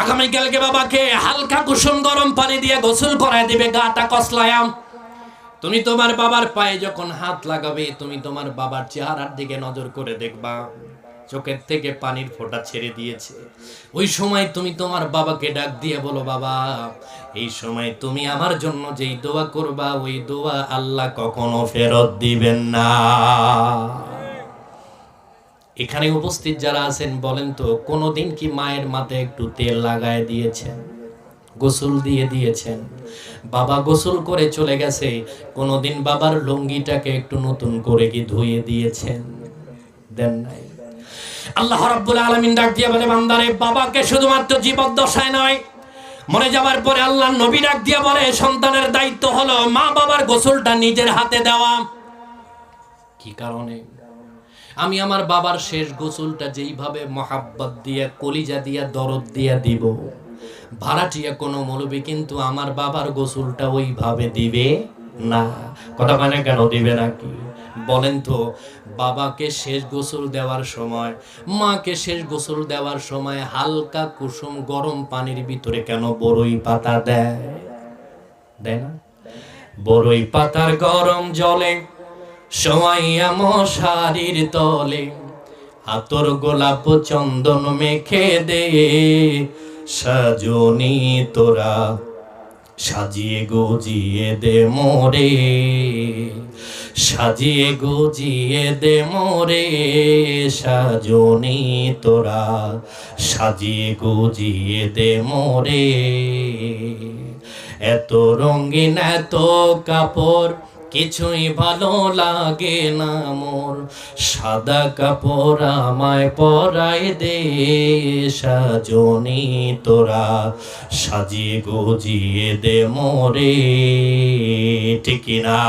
আগামীকালকে বাবাকে হালকা কুসুম গরম পানি দিয়ে গোসল করায় দিবে, গাটা কসলায়াম। তুমি তোমার বাবার পায়ে যখন হাত লাগাবে, তুমি তোমার বাবার চেহারার দিকে নজর করে দেখবা চোখের থেকে পানির ফোঁটা ছেড়ে দিয়েছে। ওই সময় তুমি তোমার বাবাকে ডাক দিয়ে বলো, বাবা এই সময় তুমি আমার জন্য যেই দোয়া করবা ওই দোয়া আল্লাহ কখনো ফেরত দিবেন না। এখানে উপস্থিত যারা আছেন বলেন তো, কোনোদিন কি মায়ের মাথায় একটু তেল লাগায় দিয়েছেন, গোসল দিয়ে দিয়েছেন? বাবা গোসল করে চলে গেছে, কোনোদিন বাবার লুঙ্গিটাকে একটু নতুন করে কি ধুয়ে দিয়েছেন? দেন নাই। আল্লাহ রাব্বুল আলামিন ডাক দিয়ে বলে, বান্দারে বাবাকে শুধুমাত্র জীবদ্দশায় নয়, মরে যাওয়ার পরে আল্লাহর নবী ডাক দিয়ে বলে, সন্তানের দায়িত্ব হলো মা বাবার গোসলটা নিজের হাতে দেওয়া। কি কারণে? আমি আমার বাবার শেষ গোসলটা যেইভাবে মহাব্বত দিয়ে, কলিজা দিয়ে, দরদ দিয়ে দিব, ভাড়াটিয়া কোনো মৌলবী কিন্তু আমার বাবার গোসলটা ওইভাবে দিবে না। কথা মানে কেন দিবে নাকি বলেন তো? বাবাকে শেষ গোসল দেওয়ার সময়, মাকে শেষ গোসল দেওয়ার সময় হালকা কুসুম গরম পানির ভিতরে কেন বড়ই পাতা দেয়? দেয় না? বড়ই পাতার গরম জলে শোয়াইয়া মশারির তলে আতর গোলাপ চন্দন মেখে দে, সাজনি তোরা সাজিয়ে গুজিয়ে দে মোরে, সাজিয়ে গুজিয়ে দে মোরে, সাজনি তোরা সাজিয়ে গুজিয়ে দে মোরে। এত রঙিন এত কাপড় কিছুই ভালো লাগে না মোর, সাদা কাপড় আমায় পরাই দে, সাজনি তোরা সাজিয়ে গুজিয়ে দে মোরে। ঠিক না?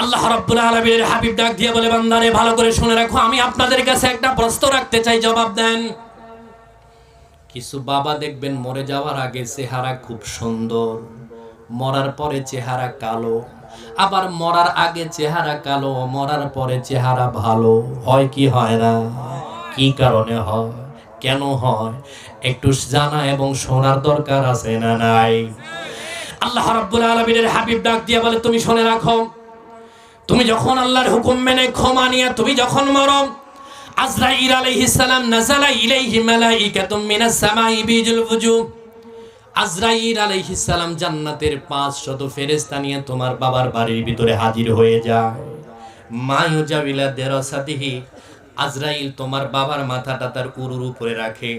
আল্লাহ রাব্বুল আলামিনের হাবিব ডাক দিয়ে বলে, বান্দারে ভালো করে শুনে রাখো, আমি আপনাদের কাছে একটা প্রশ্ন রাখতে চাই, জবাব দেন। কিছু বাবা দেখবেন মরে যাওয়ার আগে চেহারা খুব সুন্দর, মরার পরে চেহারা কালো, আবার মরার আগে চেহারা কালো, মরার পরে চেহারা ভালো। হয় কি হয় না? কি কারণে হয়, কেন হয়, একটু জানা এবং শোনার দরকার আছে না নাই? আল্লাহ রাব্বুল আলামিনের হাবিব ডাক দিয়ে বলে, তুমি শুনে রাখো, তুমি যখন আল্লাহর হুকুম মেনে ক্ষমা নিয়ে তুমি যখন মরো, আজরাইল আলাইহিস সালাম নাযালা ইলাইহি মালাইকাতুম মিনাস সামাই বিজুল ওযু। আজরাইল আলাইহিস সালাম জান্নাতের 500 ফেরেশতা নিয়ে তোমার বাবার বাড়ির ভিতরে হাজির হয়ে যায়। মায়ুজাবিলা দেরাসাতিহি, আজরাইল তোমার বাবার মাথাটা তার উরুর উপরে রাখে,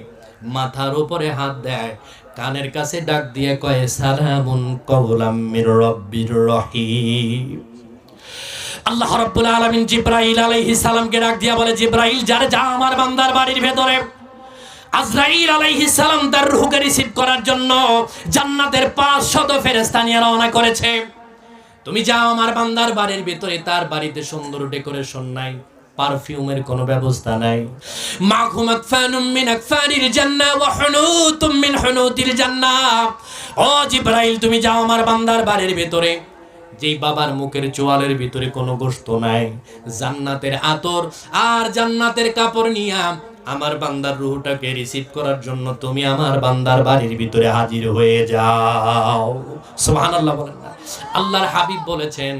মাথার উপরে হাত দেয়, কানের কাছে ডাক দিয়ে কয়, সালামুন কাওলাম মির রাব্বির রহিম। আল্লাহ রাব্বুল আলামিন জিবরাইল আলাইহিস সালামকে ডাক দিয়া বলে, জিবরাইল যারে যা আমার বান্দার বাড়ির ভেতরে। আজরাইল আলাইহিস সালাম তার রূহকে রিসিভ করার জন্য জান্নাতের 500 ফেরেশতা নিয়ে রওনা করেছে। তুমি যাও আমার বান্দার বাড়ির ভিতরে, তার বাড়িতে সুন্দর ডেকোরেশন নাই, পারফিউমের কোনো ব্যবস্থা নাই, মাখুম আকফানুম মিন আকফানিল জান্নাহ ওয়া হুনুতুম মিন হুনুতিল জান্নাহ। ও জিবরাইল তুমি যাও আমার বান্দার বাড়ির ভিতরে, যেই বাবার মুখের চোয়ালের ভিতরে কোনো গোশত নাই, জান্নাতের আতর আর জান্নাতের কাপড় নিয়ে আমার বান্দার রূহটাকে রিসিভ করার জন্য তুমি আমার বান্দার বাড়ির ভিতরে হাজির হয়ে যাও। সুবহানাল্লাহ বলেন না? আল্লাহর হাবিব বলেছেন,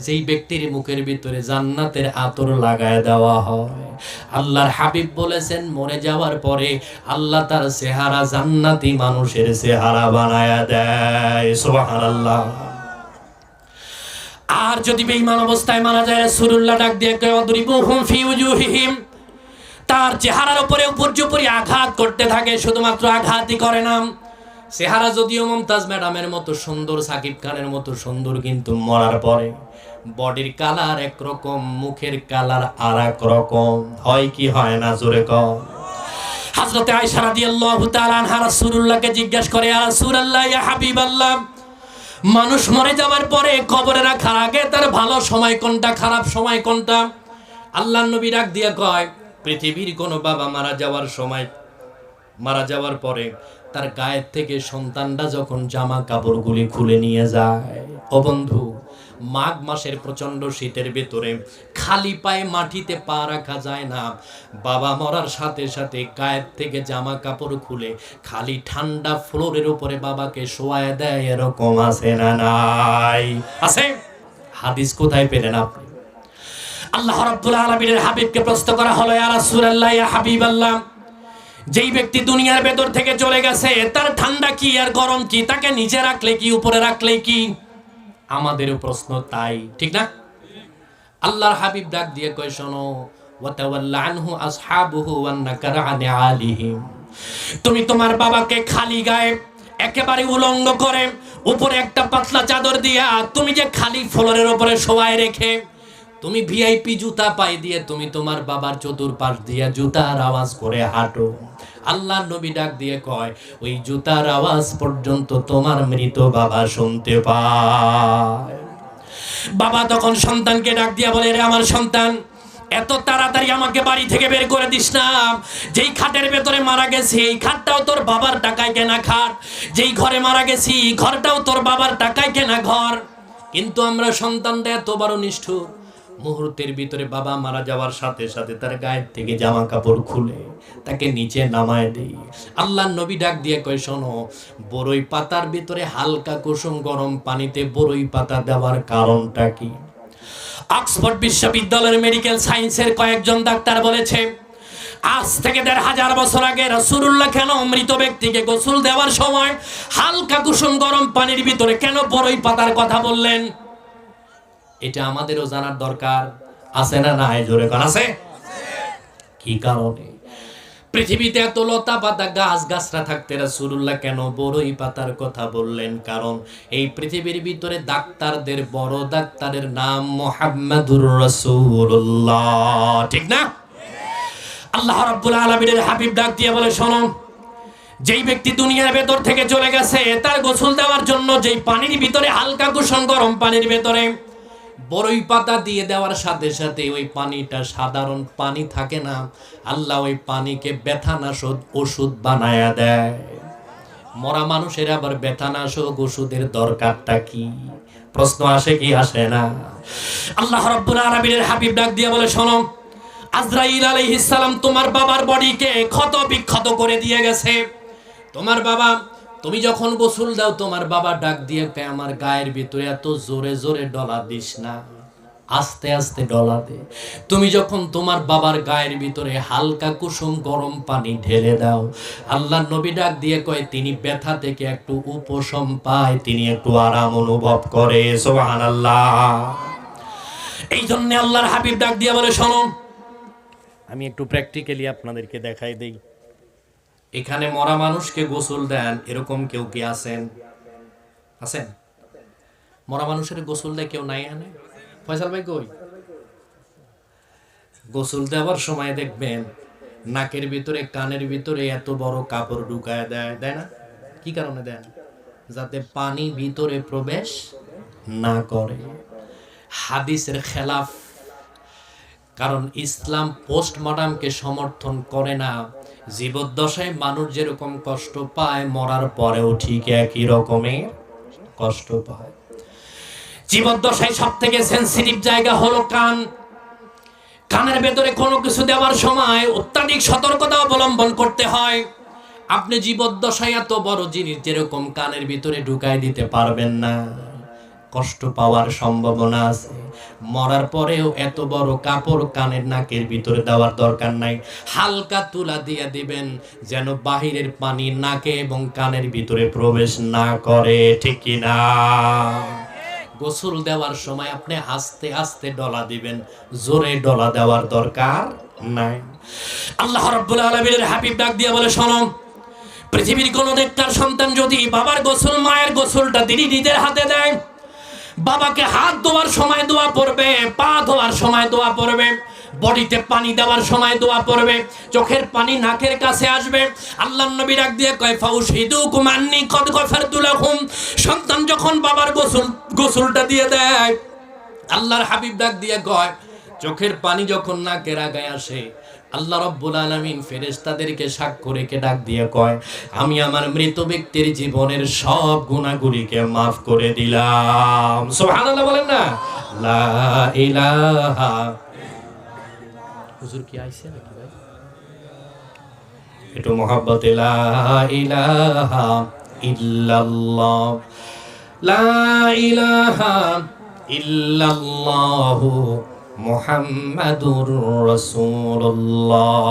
যেই ব্যক্তির মুখের ভিতরে জান্নাতের আতর লাগায় দেওয়া হয়, আল্লাহর হাবিব বলেছেন মরে যাওয়ার পরে আল্লাহ তার চেহারা জান্নাতি মানুষের চেহারা বানায়া দেয়। সুবহানাল্লাহ। আর যদি বেঈমান অবস্থায় মারা যায়, রাসূলুল্লাহ ডাক দিয়ে কয়, অদরিবুহুম ফি উজুহিহিম, তার চেহারার উপরে উপর্যুপরি আঘাত করতে থাকে, শুধুমাত্র আঘাতই করে না। চেহারা যদিও মুমতাজ ম্যাডামের মতো সুন্দর, সাকিব খানের মতো সুন্দর, কিন্তু মরার পরে বডির কালার একরকম, মুখের কালার আর এক রকম। হয় কি হয় না? জোরে কও। হযরতে আয়েশা রাদিয়াল্লাহু তাআলা আনহা রাসূলুল্লাহকে জিজ্ঞাসা করে, ইয়া রাসূলুল্লাহ, ইয়া হাবিবাল্লাহ, মানুষ মরে যাওয়ার পরে কবরে রাখার আগে তার ভালো সময় কোনটা, খারাপ সময় কোনটা? আল্লাহর নবী ডাক দিয়ে কয়, পৃথিবীর কোনো বাবা মারা যাওয়ার পরে তার গায়ের থেকে সন্তানরা যখন জামা কাপড়গুলি খুলে নিয়ে যায়, ও বন্ধু, মাঘ মাসের প্রচন্ড শীতের ভেতরে খালি পায়ে মাটিতে পা রাখা যায় না। বাবা মরার সাথে সাথে গায়ের থেকে জামা কাপড় খুলে খালি ঠান্ডা ফ্লোরের উপরে বাবাকে শোয়ায় দেয়, এরকম আছে না নাই? আছে। হাদিস কোথায় পেলেন আপনি? আল্লাহ রাব্বুল আলামিনের হাবিবকে প্রশ্ন করা হলো, ইয়া রাসূলুল্লাহ, ইয়া হাবিবাল্লাহ, যেই ব্যক্তি দুনিয়ার ভেতর থেকে চলে গেছে তার ঠান্ডা কি আর গরম কি? তাকে নিচে রাখলে কি উপরে রাখলে কি? আমাদেরও প্রশ্ন তাই, ঠিক না? আল্লাহর হাবিব ডাক দিয়ে কয়, শোনো, ওয়াতাওয়াল্লা আনহু আসহাবুহু ওয়ান নাকারা আন আলিহিম। তুমি তোমার বাবাকে খালি গায়ে একেবারে উলঙ্গ করে উপরে একটা পাতলা চাদর দিয়া তুমি যে খালি ফ্লোরের উপরে শোয়ায় রেখে তুমি ভিআইপি জুতা পায়ে দিয়ে তুমি তোমার বাবার চতুর্পাশ দিয়ে জুতার আওয়াজ করে হাঁটো। আল্লাহর নবী ডাক দিয়ে কয়, ওই জুতার আওয়াজ পর্যন্ত তোমার মৃত বাবা শুনতে পায়। বাবা তখন সন্তানকে ডাক দিয়ে বলে, রে আমার সন্তান, এত তাড়াতাড়ি আমাকে বাড়ি থেকে বের করে দিস না। যেই খাটের ভেতরে মারা গেছি এই খাটটাও তোর বাবার টাকায় কেনা খাট, যেই ঘরে মারা গেছি ঘরটাও তোর বাবার টাকায় কেনা ঘর। কিন্তু আমরা সন্তানরা এত বড় নিষ্ঠুর, মুহূর্তের ভিতরে বাবা মারা যাওয়ার সাথে সাথে তার গায়ের থেকে জামা কাপড় খুলে তাকে নিচে নামায় দেই। আল্লাহর নবী ডাক দিয়ে কয়, শোনো, বড়ই পাতার ভিতরে হালকা কুসুম গরম পানিতে বড়ই পাতা দেওয়ার কারণটা কি? অক্সফোর্ড বিশ্ববিদ্যালয়ের মেডিকেল সায়েন্সের কয়েকজন ডাক্তার বলেছে, আজ থেকে ১৫০০ বছর আগে রাসূলুল্লাহ কেন মৃত ব্যক্তিকে গোসল দেওয়ার সময় হালকা কুসুম গরম পানির ভিতরে কেন বড়ই পাতার কথা বললেন? এটা আমাদেরও জানার দরকার আছে না নাই? জোরে কোন আছে? কি কারণে? পৃথিবীতে এত লতা পাতা গাছ গাছরা থাকতে রাসূলুল্লাহ কেন বড়ই পাতার কথা বললেন? কারণ এই পৃথিবীর ভিতরে ডাক্তারদের বড় ডাক্তারের নাম মুহাম্মাদুর রাসূলুল্লাহ, ঠিক না? আল্লাহ রাব্বুল আলামিনের হাবিব ডাক দিয়ে বলে, শোনো, যেই ব্যক্তি দুনিয়ার ভেতর থেকে চলে গেছে তার গোসল দেওয়ার জন্য যেই পানির ভিতরে হালকা কুসুম গরম পানির ভেতরে বড়ই পাতা দিয়ে দেওয়ার সাথে সাথে ওই পানিটা সাধারণ পানি থাকে না, আল্লাহ ওই পানিকে ব্যথানাশক ওষুধ বানায়া দেয়। মরা মানুষের আবার ব্যথানাশক ওষুধের দরকারটা কি? প্রশ্ন আসে কি আসে না? আল্লাহ রাব্বুল আলামিনের হাবিব ডাক দিয়ে বলে, শোনো, আজরাইল আলাইহিস সালাম তোমার বাবার বডিকে ক্ষত বিক্ষত করে দিয়ে গেছে। তোমার বাবা, তুমি যখন গোসল দাও তোমার বাবা ডাক দিয়ে কয়, আমার গায়ের ভিতরে এত জোরে জোরে ডলা দিস না, আস্তে আস্তে ডলা দে। তুমি যখন তোমার বাবার গায়ের ভিতরে হালকা কুসুম গরম পানি ঢেলে দাও, আল্লাহর নবী ডাক দিয়ে কয়, তিনি ব্যথা থেকে একটু উপশম পায়, তিনি একটু আরাম অনুভব করে। সুবহানাল্লাহ। এই জন্য আল্লাহর হাবিব ডাক দিয়ে বলে, শোনো, আমি একটু প্র্যাকটিক্যালি আপনাদেরকে দেখাই দেই। এখানে মরা মানুষকে গোসল দেন এরকম কেউ কি আছেন? আছেন? মরা মানুষের গোসল দেয় কেউ নাই? আনে ফয়সাল ভাই কই? গোসল দেওয়ার সময় দেখবেন নাকের ভিতরে কানের ভিতরে এত বড় কাপড় ঢুকায় দেয়, দেয় না? কি কারণে দেন? যাতে পানি ভিতরে প্রবেশ না করে। হাদিসের খেলাফ, কারণ ইসলাম পোস্টমর্টমকে সমর্থন করে না। জীবদ্দশায় মানুষ যেরকম কষ্ট পায় মরার পরেও ঠিক একই রকমের কষ্ট পায়। জীবদ্দশায় সব থেকে সেনসিটিভ জায়গা হলো কান। কানের ভেতরে কোনো কিছু দেওয়ার সময় অত্যাধিক সতর্কতা অবলম্বন করতে হয়। আপনি জীবদ্দশায় এত বড় জিনিস যেরকম কানের ভিতরে ঢুকায় দিতে পারবেন না, কষ্ট পাওয়ার সম্ভাবনা আছে। মরার পরেও এত বড় কাপড় কানের নাকের ভিতরে দেওয়ার দরকার নাই, হালকা তুলা দিয়ে দিবেন যেন বাহিরের পানি নাকে এবং কানের ভিতরে প্রবেশ না করে, ঠিক কি না? গোসল দেওয়ার সময় আপনি আস্তে আস্তে ডলা দিবেন, জোরে ডলা দেওয়ার দরকার নাই। আল্লাহ রাব্বুল আলামিনের হাবিব ডাক দিয়ে বলে, শোনো, পৃথিবীর কোন নেককার সন্তান যদি বাবার গোসল মায়ের গোসলটা তিনি নিজের হাতে দেয়, বাবাকে হাত ধোয়ার সময় দোয়া পড়বে, পা ধোয়ার সময় দোয়া পড়বে, বডিতে পানি দেওয়ার সময় দোয়া পড়বে, চোখের পানি নাকের কাছে আসবে। আল্লাহর নবী ডাক দিয়ে কয়, ফাউশহিদুকুম আন্নী কদ গফারতু লাহুম। সন্তান যখন বাবার গোসলটা দিয়ে দেয়, আল্লাহর হাবিব ডাক দিয়ে কয়, চোখের পানি যখন নাকের আগায় আসে, আল্লাহ রাব্বুল আলামিন ফেরেশতাদেরকে সাক্ষ্য রেখে ডাক দিয়ে কয়, আমি আমার মৃত ব্যক্তির জীবনের সব গুনাহগুলিকে maaf করে দিলাম। সুবহানাল্লাহ বলেন না? লা ইলাহা। হুজুর কি আইছে নাকি ভাই? একটু মহব্বতে লা ইলাহা ইল্লাল্লাহ, লা ইলাহা ইল্লাল্লাহু মুহাম্মাদুর রাসূলুল্লাহ।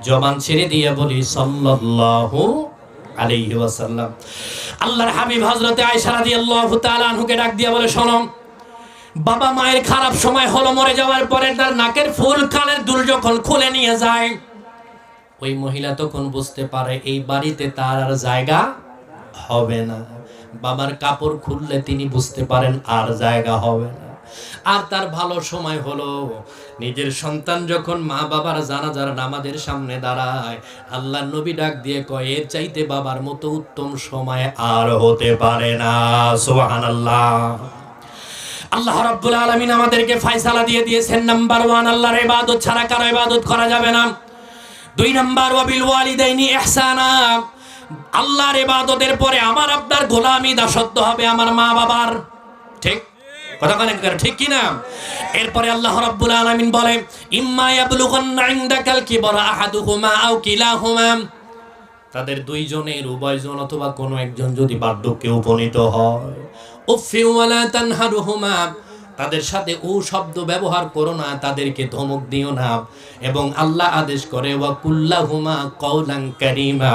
জবান ছেড়ে দিয়ে বলি সাল্লাল্লাহু আলাইহি ওয়াসাল্লাম। আল্লাহর হাবিব হযরতে আয়েশা রাদিয়াল্লাহু তাআলা আনহুকে ডাক দিয়ে বলে, শোনো, বাবা মায়ের খারাপ সময় হলো, মরে যাওয়ার পরে তার নাকের ফুল কানের দুল যখন খুলে নিয়ে যায়, ওই মহিলা তখন বুঝতে পারে এই বাড়িতে তার আর জায়গা হবে না। বাবার কাপড় খুললে তিনি বুঝতে পারেন আর জায়গা হবে না। আর তার ভালো সময় হলো, নিজের সন্তান যখন মা বাবার জানাজার নামাজের সামনে দাঁড়ায়, আল্লাহ নবী ডাক দিয়ে কয়, এর চাইতে বাবার মতো উত্তম সময় আর হতে পারে না। সুবহানাল্লাহ। আল্লাহ রাব্বুল আলামিন আমাদেরকে ফয়সালা দিয়ে দিয়েছেন, নাম্বার 1, আল্লাহর ইবাদত ছাড়া কারো ইবাদত করা যাবে না। 2 নাম্বার, ওয়াবিল ওয়ালিদাইনি ইহসানা, আল্লাহর ইবাদতের পরে আমার আপনার গোলামি দাসত্ব হবে আমার মা বাবার। ঠিক কথা বলেন, ঠিক কি না? এরপরে আল্লাহ রাব্বুল আলামিন বলে, ইম্মা ইয়াবলুগান্না ইনদাকাল কিবরা আহাদুহুমা আও কিলাহুমা, তাদের দুইজনের উভয়জন অথবা কোনো একজন যদি বার্ধক্যে উপনীত হয়, উফি ওয়ালা তানহারুহুমা, তাদের সাথে ও শব্দ ব্যবহার করো না, তাদেরকে ধমক দিও না। এবং আল্লাহ আদেশ করে, ওয়া কুল্লাহুমা কওলান কারীমা,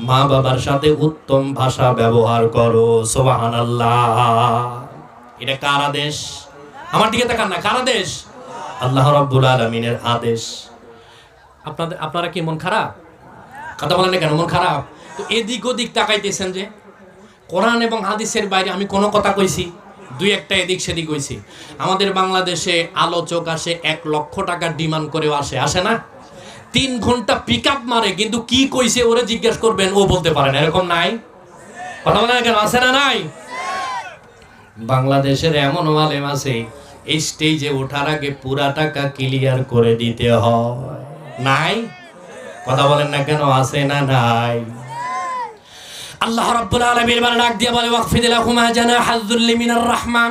মা বাবার সাথে উত্তম ভাষা ব্যবহার করো। সুবহানাল্লাহ। এটা কার আদেশ? আমার দিকে তাকান না, কার আদেশ? আল্লাহ রাব্বুল আলামিনের আদেশ। আপনারা কি মন খারাপ? কথা বলেন না কেন, মন খারাপ? তো এদিক ওদিক তাকাইতেছেন যে, কোরআন এবং হাদিসের বাইরে আমি কোনো কথা কইছি? 2-1টা এদিক সেদিক হইছি। আমাদের বাংলাদেশে আলোচক আসে 1 লক্ষ টাকা ডিমান্ড করেও আসে না? 3 ঘন্টা পিক আপ মারে, কিন্তু কি কইছে ওরে জিজ্ঞেস করবেন, ও বলতে পারে না। এরকম নাই? কথা বলেন না কেন, আছে না নাই? বাংলাদেশের এমন আলেম আছে, এই স্টেজে ওঠার আগে পুরা টাকা ক্লিয়ার করে দিতে হয়। নাই? কথা বলেন না কেন, আছে না নাই? আল্লাহ রাব্বুল আলামিন এবার ডাক দিয়ে বলে, ওয়াকফিদ লাহুমা জানাহায যুল্লি মিনার রাহমান,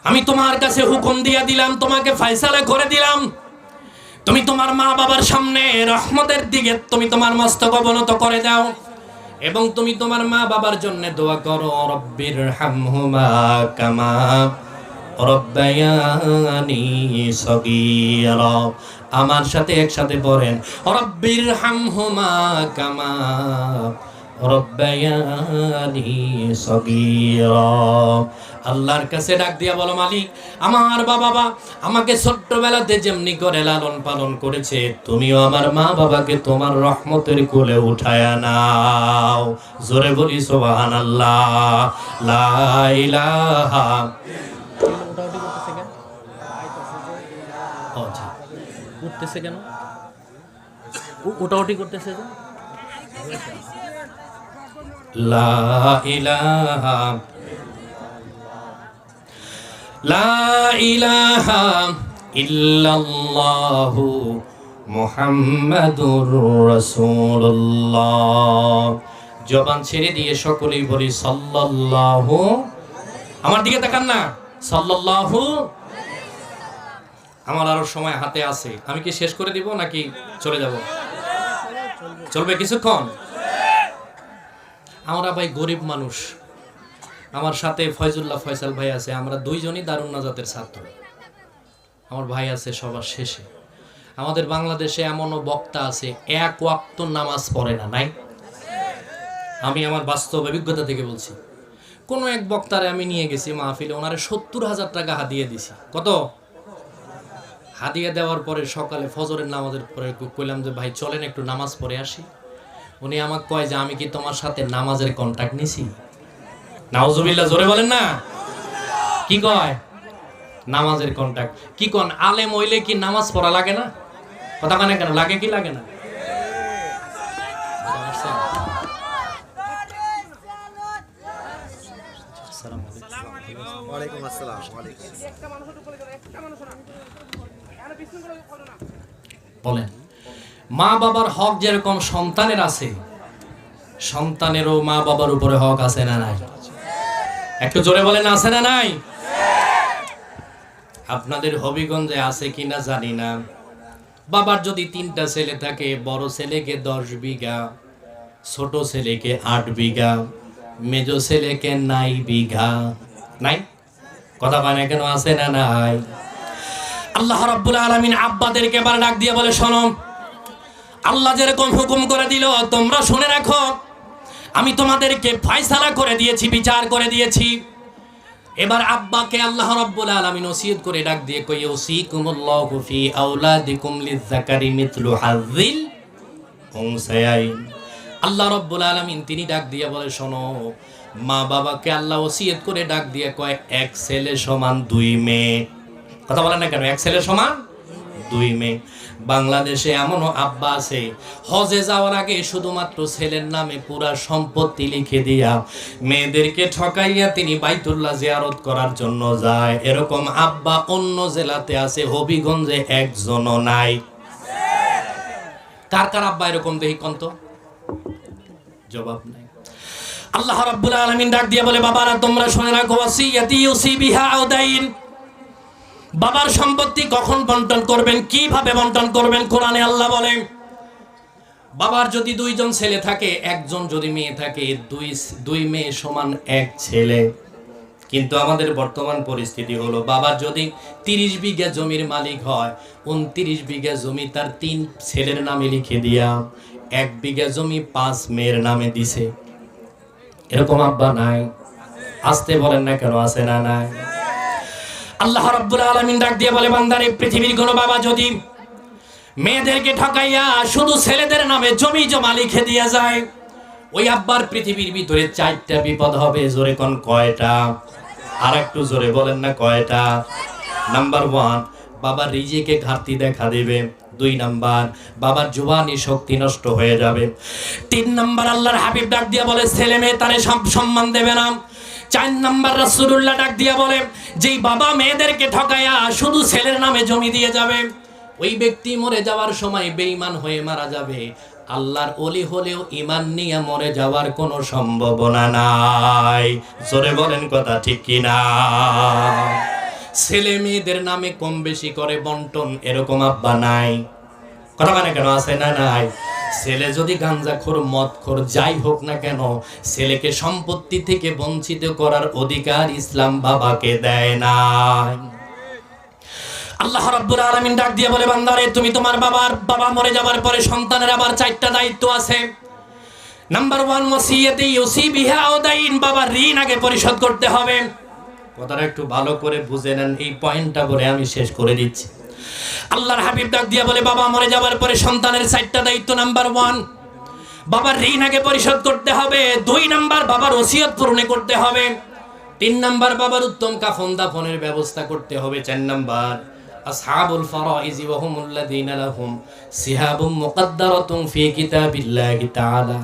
আমি তোমার কাছে হুকুম দিয়ে দিলাম, তোমাকে ফয়সালা করে দিলাম, তুমি তোমার মা বাবার সামনে রহমতের দিকে তুমি তোমার মস্তক অবনত করে দাও, এবং তুমি তোমার মা বাবার জন্য দোয়া করো, রব্বির হামহুমা কামা রব্বায়ানি সগীরা। আমার সাথে একসাথে পড়েন, রব্বির হামহুমা কামা রব্বায়ানি সগীরা। আল্লাহর কাছে ডাক দিয়া বলো, মালিক, আমার বাবা আমাকে ছোট্টবেলাতে যেমনি করে লালন পালন করেছে, তুমিও আমার মা বাবাকে তোমার রহমতের কোলে উঠায়া নাও। জোরে বলি সুবহানাল্লাহ। লা ইলাহা। উঠতেছে কেন? উঠাউটি করতেছে কেন? লা ইলাহা লা ইলাহা ইল্লাল্লাহু মুহাম্মাদুর রাসূলুল্লাহ। জবান ছেড়ে দিয়ে সকলেই বলি সাল্লাল্লাহু। আমার দিকে তাকান না, সাল্লাল্লাহু। আমার আরো সময় হাতে আছে, আমি কি শেষ করে দিব নাকি চলে যাব? চলবে কিছুক্ষণ? আমরা ভাই গরিব মানুষ, আমার সাথে ফয়জুল্লাহ ফয়সাল ভাই আছে, আমরা দুইজনই দারুন নাজাতের ছাত্র। আমার ভাই আছে সবার শেষে। আমাদের বাংলাদেশে এমনও বক্তা আছে 1 ওয়াক্ত নামাজ পড়ে না, নাই? আমি আমার বাস্তব অভিজ্ঞতা থেকে বলছি। কোন এক বক্তারে আমি নিয়ে গেছি মাহফিলে, ওনারে 70,000 টাকা হাদিয়া দিছি। কত হাদিয়া দেওয়ার পরে সকালে ফজরের নামাজের পরে কইলাম যে ভাই চলেন একটু নামাজ পড়ে আসি। উনি আমাকে কয় যে আমি কি তোমার সাথে নামাজের কন্ট্রাক্ট নিছি? নাউজুবিল্লাহ, জোরে বলেন না। কি কয়? নামাজের কন্ট্রাক্ট। কি কোন আলেম হইলে কি নামাজ পড়া লাগে না? কথা মানে কেন, লাগে কি লাগে না? ওয়ালাইকুম আসসালাম। বলেন, মা বাবার হক যেরকম সন্তানের আছে, সন্তানেরও মা বাবার উপরে হক আছে না নাই? একটু জোরে বলেন, আছে না নাই? আপনাদের হবিগঞ্জে আছে কিনা জানি না, বাবার যদি 3টা ছেলে থাকে, বড় ছেলেকে 10 বিঘা, ছোট ছেলেকে 8 বিঘা, মেজ ছেলেকে 9 বিঘা। নাই? কথা বলে না কেন? আছে না নাই? আল্লাহ রাব্বুল আলামিন আব্বাদেরকে এবার ডাক দিয়ে বলে, শোনো, আল্লাহ যেরকম হুকুম করে দিল তোমরা শুনে রাখো, আমি তোমাদেরকে ফয়সালা করে দিয়েছি, বিচার করে দিয়েছি। এবার আব্বাকে আল্লাহ রাব্বুল আলামিন ওসিয়ত করে ডাক দিয়ে কই, ওসিকুমুল্লাহু ফি আওলাদিকুম লিযযাকারি মিথলু হাযিল উনসায়াইন। আল্লাহ রাব্বুল আলামিন তিনি ডাক দিয়ে বলে, শোনো, মা বাবাকে আল্লাহ ওসিয়ত করে ডাক দিয়ে কয়, 1 ছেলে সমান 2 মেয়ে। কথা বলেন না কেন? 1 ছেলে সমান 2 মেয়ে। বাংলাদেশে এমনও আব্বা আছে, হজে যাওয়ার আগে শুধুমাত্র ছেলের নামে পুরা সম্পত্তি লিখে দিয়া মেয়েদেরকে ঠকাইয়া তিনি বাইতুল্লাহ জিয়ারত করার জন্য যায়। এরকম আব্বা অন্য জেলাতে আছে, হবিগঞ্জে একজনও নাই। কার কার আব্বা এরকম দেখি কন্ত? জবাব নাই। আল্লাহ রাব্বুল আলামিন ডাক দিয়ে বলে, বাবারা তোমরা শুনে রাখো, ওয়াসিয়াতি ইউসি বিহা আউদাইন। বাবার সম্পত্তি কখন বন্টন করবেন, কিভাবে বন্টন করবেন, কোরআনে আল্লাহ বলেন, বাবার যদি 2 জন ছেলে থাকে, 1 জন যদি মেয়ে থাকে, 2 মেয়ে সমান 1 ছেলে। কিন্তু আমাদের বর্তমান পরিস্থিতি হলো, বাবার যদি 30 বিঘা জমির মালিক হয়, 29 বিঘা জমি তার 3 ছেলের নামে লিখে দিয়া 1 বিঘা জমি 5 মেয়ের নামে দিছে। এরকম আব্বা নাই? আসতে বলেন না কেন? আছে না নাই? আল্লাহ রাব্বুল আলামিন ডাক দিয়ে বলে, বান্দারে, পৃথিবীর কোন বাবা যদি মেয়েদেরকে ঠকাইয়া শুধু ছেলেদের নামে জমি জমা লিখে দিয়ে যায়, ওই আব্বার পৃথিবীর ভিতরে 4টা বিপদ হবে। জোরে কোন কয়টা? আর একটু জোরে বলেন না, কয়টা? নাম্বার 1, বাবার রিজিকে ঘাটতি দেখা দেবে। 2 নাম্বার, বাবার জুবানি শক্তি নষ্ট হয়ে যাবে। 3 নাম্বার, আল্লাহর হাবিব ডাক দিয়া বলে, ছেলে মেয়ে তারে সম্মান দেবে না। 4 নাম্বার, রাসূলুল্লাহ ডাক দিয়া বলে, যেই বাবা মেয়েদেরকে ঠকাইয়া শুধু ছেলের নামে জমি দিয়ে যাবে, ওই ব্যক্তি মরে যাওয়ার সময় বেঈমান হয়ে মারা যাবে। আল্লাহর ওলি হলেও ঈমান নিয়ে মরে যাওয়ার কোনো সম্ভাবনা নাই। জোরে বলেন কথা ঠিক কি না? ছেলে মেয়েদের নামে কম বেশি করে বন্টন, এরকম আব্বা নাই? কথা মানে কেন? আছে না নাই? ছেলে যদি গাঞ্জাখোর, মদখোর, যাই হোক না কেন, ছেলেকে সম্পত্তি থেকে বঞ্চিত করার অধিকার ইসলাম বাবাকে দেয় না। আল্লাহ রাব্বুল আলামিন ডাক দিয়ে বলে, বান্দারে, তুমি তোমার বাবা মরে যাবার পরে সন্তানের আবার 4টা দায়িত্ব আছে। নাম্বার 1, ওয়াসিয়াতি ইউসি বিহা আউদাইন। বাবার ঋণ আগে পরিশোধ করতে হবে। কথাটা একটু ভালো করে বুঝে নেন, এই পয়েন্টটা বলে আমি শেষ করে দিচ্ছি। আল্লাহর হাবিব ডাক দিয়ে বলে, বাবা মরে যাবার পরে সন্তানের 4টা দায়িত্ব। নাম্বার 1, বাবার ঋণ আগে পরিশোধ করতে হবে। 2 নাম্বার, বাবার ওসিয়ত পূরণ করতে হবে। 3 নাম্বার, বাবার উত্তম কাফন দাফনের ব্যবস্থা করতে হবে। 4 নাম্বার, আসহাবুল ফারাইজি ওয়া হুমুল্লাযীনা লাহুম সিহাবুম মুকাদ্দারাতুন ফি কিতাবিল্লাহি তাআলা।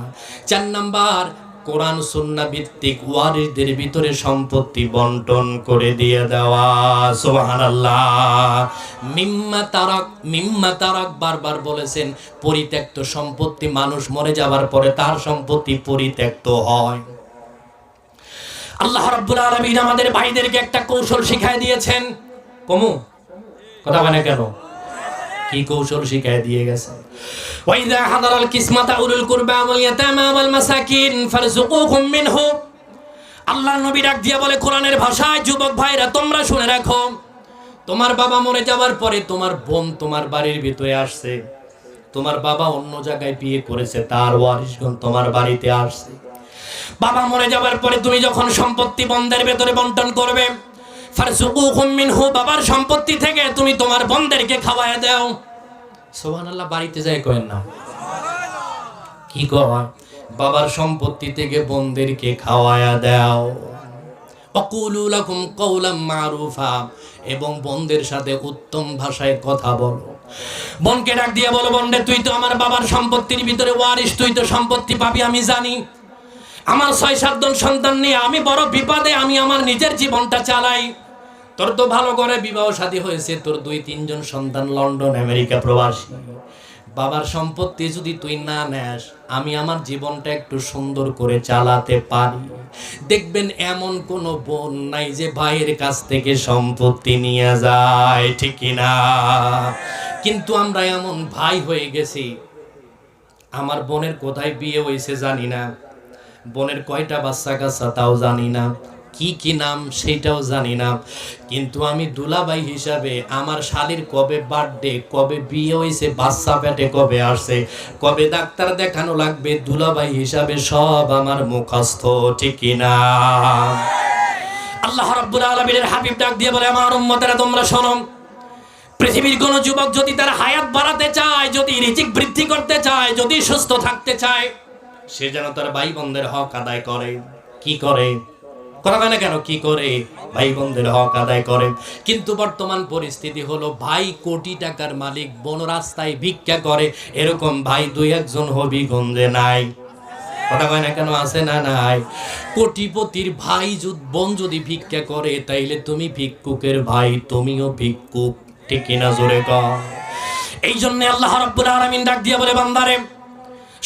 4 নাম্বার, কোরআন সুন্নাহ ভিত্তিক ওয়ারিসদের ভিতরে সম্পত্তি বন্টন করে দিয়ে দেওয়া। সুবহানাল্লাহ। মিম্মা তারাক বারবার বলেছেন, পরিত্যক্ত সম্পত্তি, মানুষ মরে যাওয়ার পরে তার সম্পত্তি পরিত্যক্ত হয়। আল্লাহ রাব্বুল আলামিন আমাদের ভাইদেরকে একটা কৌশল শিখায় দিয়েছেন। কমু কথা মানে কেন? কি কৌশল শিখায় দিয়ে গেছে? ওয়াইদা হাদারাল কিসমাতা উলুল কুরবা ওয়াল ইয়াতামা ওয়াল মাসাকিন ফারযুকুহুম মিনহু। আল্লাহর নবী ডাক দিয়া বলে কোরআনের ভাষায়, যুবক ভাইরা তোমরা শুনে রাখো, তোমার বাবা মরে যাওয়ার পরে তোমার বোন তোমার বাড়ির ভিতরে আসছে, তোমার বাবা অন্য জায়গায় বিয়ে করেছে, তার ওয়ারিশগণ তোমার বাড়িতে আসছে। বাবা মরে যাওয়ার পরে তুমি যখন সম্পত্তি বন্ধের ভিতরে বন্টন করবে, ফারযুকুহুম মিনহু, বাবার সম্পত্তি থেকে তুমি তোমার বোনদেরকে খাওয়ায় দাও। সুবহানাল্লাহ। বাড়িতে যাই করেন না, কি কয়? বাবার সম্পত্তি থেকে বোনদেরকে খাওয়ায়া দাও। ওয়াকুলু লাকুম কাওলাম মারুফা, এবং বোনদের সাথে উত্তম ভাষায় কথা বলো। বোনকে ডাক দিয়ে বলো, বোন রে, তুই তো আমার বাবার সম্পত্তির ভিতরে ওয়ারিশ, তুই তো সম্পত্তি পাবি, আমি জানি। আমার 6-7 জন সন্তান নিয়ে আমি বড় বিপদে, আমি আমার নিজের জীবনটা চালাই। তোর তো ভালো করে বিবাহ শাদী হয়েছে, তোর 2-3 জন সন্তান লন্ডন আমেরিকা প্রবাসী, বাবার সম্পত্তি যদি তুই না নেস, আমি আমার জীবনটা একটু সুন্দর করে চালাতে পারি। দেখবেন এমন কোন বোন নাই যে ভাইয়ের কাছ থেকে সম্পত্তি নিয়ে যায়, ঠিক না? কিন্তু আমরা এমন ভাই হয়ে গেছি, আমার বোনের কোথায় বিয়ে হয়েছে জানি না, বোনের কয়টা বাচ্চা কাচ্চা তাও জানি না, কি কি নাম সেটাও জানি না, কিন্তু আমি দুলাভাই হিসাবে আমার শালীর কবে বার্থডে, কবে বিয়ে হয়েছে, বাচ্চা পেটে কবে আসছে, কবে ডাক্তার দেখানো লাগবে, দুলাভাই হিসাবে সব আমার মুখস্থ, ঠিক না? আল্লাহ রাব্বুল আলামিনের হাবিব ডাক দিয়ে বলে, আমার উম্মতেরা তোমরা শোনো, পৃথিবীর কোন যুবক যদি তার হায়াত বাড়াতে চায়, যদি রিজিক বৃদ্ধি করতে চায়, যদি সুস্থ থাকতে চায়, সে যেন তার ভাই বোনদের হক আদায় করে। কি করে? কথা না কেন? কি করে? ভাই বোনদের হক আদায় করে। কিন্তু বর্তমান পরিস্থিতি হলো, ভাই কোটি টাকার মালিক, বোন রাস্তায় ভিক্ষা করে, এরকম ভাই 2-1 জন হবিগঞ্জে নাই। কথা কয় না কেন? আছে না নাই? কোটিপতির ভাই বোন যদি ভিক্ষা করে, তাইলে তুমি ভিক্ষুকের ভাই, তুমিও ভিক্ষুক, ঠিক কিনা? জোরে কর। এই জন্য আল্লাহ রাব্বুল আলামিন ডাক দিয়ে বলে, বান্দারে,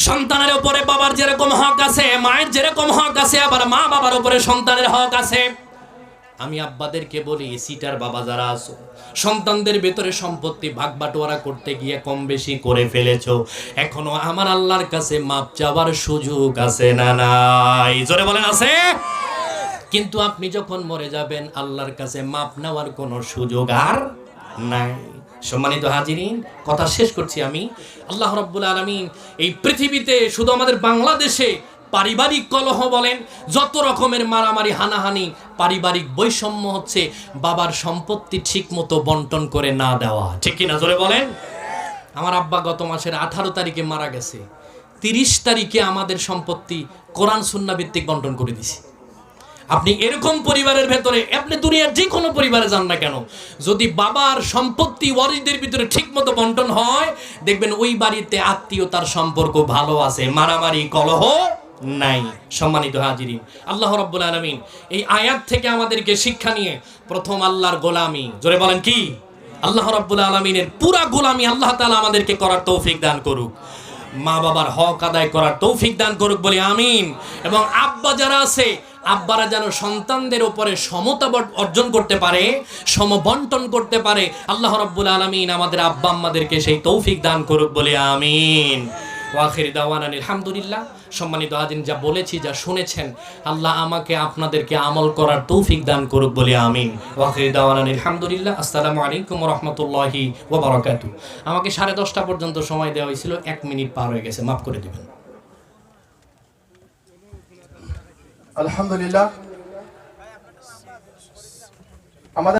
সন্তানের উপরে বাবার যেরকম হক আছে, মায়ের যেরকম হক আছে, আবার মা বাবার উপরে সন্তানের হক আছে। আমি আব্বাদেরকে বলি, সিটার বাবা যারা আছো, সন্তানদের ভেতরে সম্পত্তি ভাগ বাটোয়ারা করতে গিয়ে কম বেশি করে ফেলেছো, এখনো আমার আল্লাহর কাছে মাপ চাওয়ার সুযোগ আছে না নাই? জোরে বলেন, আছে। কিন্তু আপনি যখন মরে যাবেন, আল্লাহর কাছে মাপ নেওয়ার কোনো সুযোগ আর নাই। সম্মানিত হাজিরিন, কথা শেষ করছি আমি। আল্লাহ রাব্বুল আলামিন এই পৃথিবীতে, শুধু আমাদের বাংলাদেশে পারিবারিক কলহ বলেন, যত রকমের মারামারি হানাহানি, পারিবারিক বৈষম্য হচ্ছে বাবার সম্পত্তি ঠিক মতো বন্টন করে না দেওয়া, ঠিক কিনা? জোরে বলেন। আমার আব্বা গত মাসের 18 তারিখে মারা গেছে, 30 তারিখে আমাদের সম্পত্তি কোরআন সুন্নাহ ভিত্তিক বন্টন করে দিছি। আপনি এরকম পরিবারের ভেতরে, আপনি দুনিয়ার যে কোনো পরিবারে যান না কেন, যদি বাবার সম্পত্তি ওয়ারিসদের ভিতরে ঠিক মতো বন্টন হয়, দেখবেন ওই বাড়িতে আত্মীয়তার সম্পর্ক ভালো আছে, মারামারি কলহ নাই। সম্মানিত হাজিরিন, আল্লাহ রাব্বুল আলামিন এই আয়াত থেকে আমাদেরকে শিক্ষা নিয়ে, প্রথম আল্লাহর গোলামি, জোরে বলেন কি? আল্লাহ রাব্বুল আলামিনের পুরা গোলামি আল্লাহ তাআলা আমাদেরকে করার তৌফিক দান করুক, মা বাবার হক আদায় করার তৌফিক দান করুক, বলি আমিন। এবং আব্বা যারা আছে, আব্বারা যেন সন্তানদের উপরে সমতা অর্জন করতে পারে, সমবন্টন করতে পারে, আল্লাহ রাব্বুল আলামিন আমাদের আব্বা আম্মাদেরকে সেই তৌফিক দান করুক, বলে আমিন। ওয়া আখির দাওয়ানা আলহামদুলিল্লাহ। সম্মানিত হাজিরিন, যা বলেছি, যা শুনেছেন, আল্লাহ আমাকে আপনাদেরকে আমল করার তৌফিক দান করুক, বলে আমিন। ওয়া আখির দাওয়ানা আলহামদুলিল্লাহ। আসসালামু আলাইকুম ওয়া রাহমাতুল্লাহি ওয়া বারাকাতুহু। আমাকে 10:30 পর্যন্ত সময় দেওয়া হয়েছিল, 1 মিনিট পার হয়ে গেছে, মাফ করে দিবেন। আলহামদুলিল্লাহ।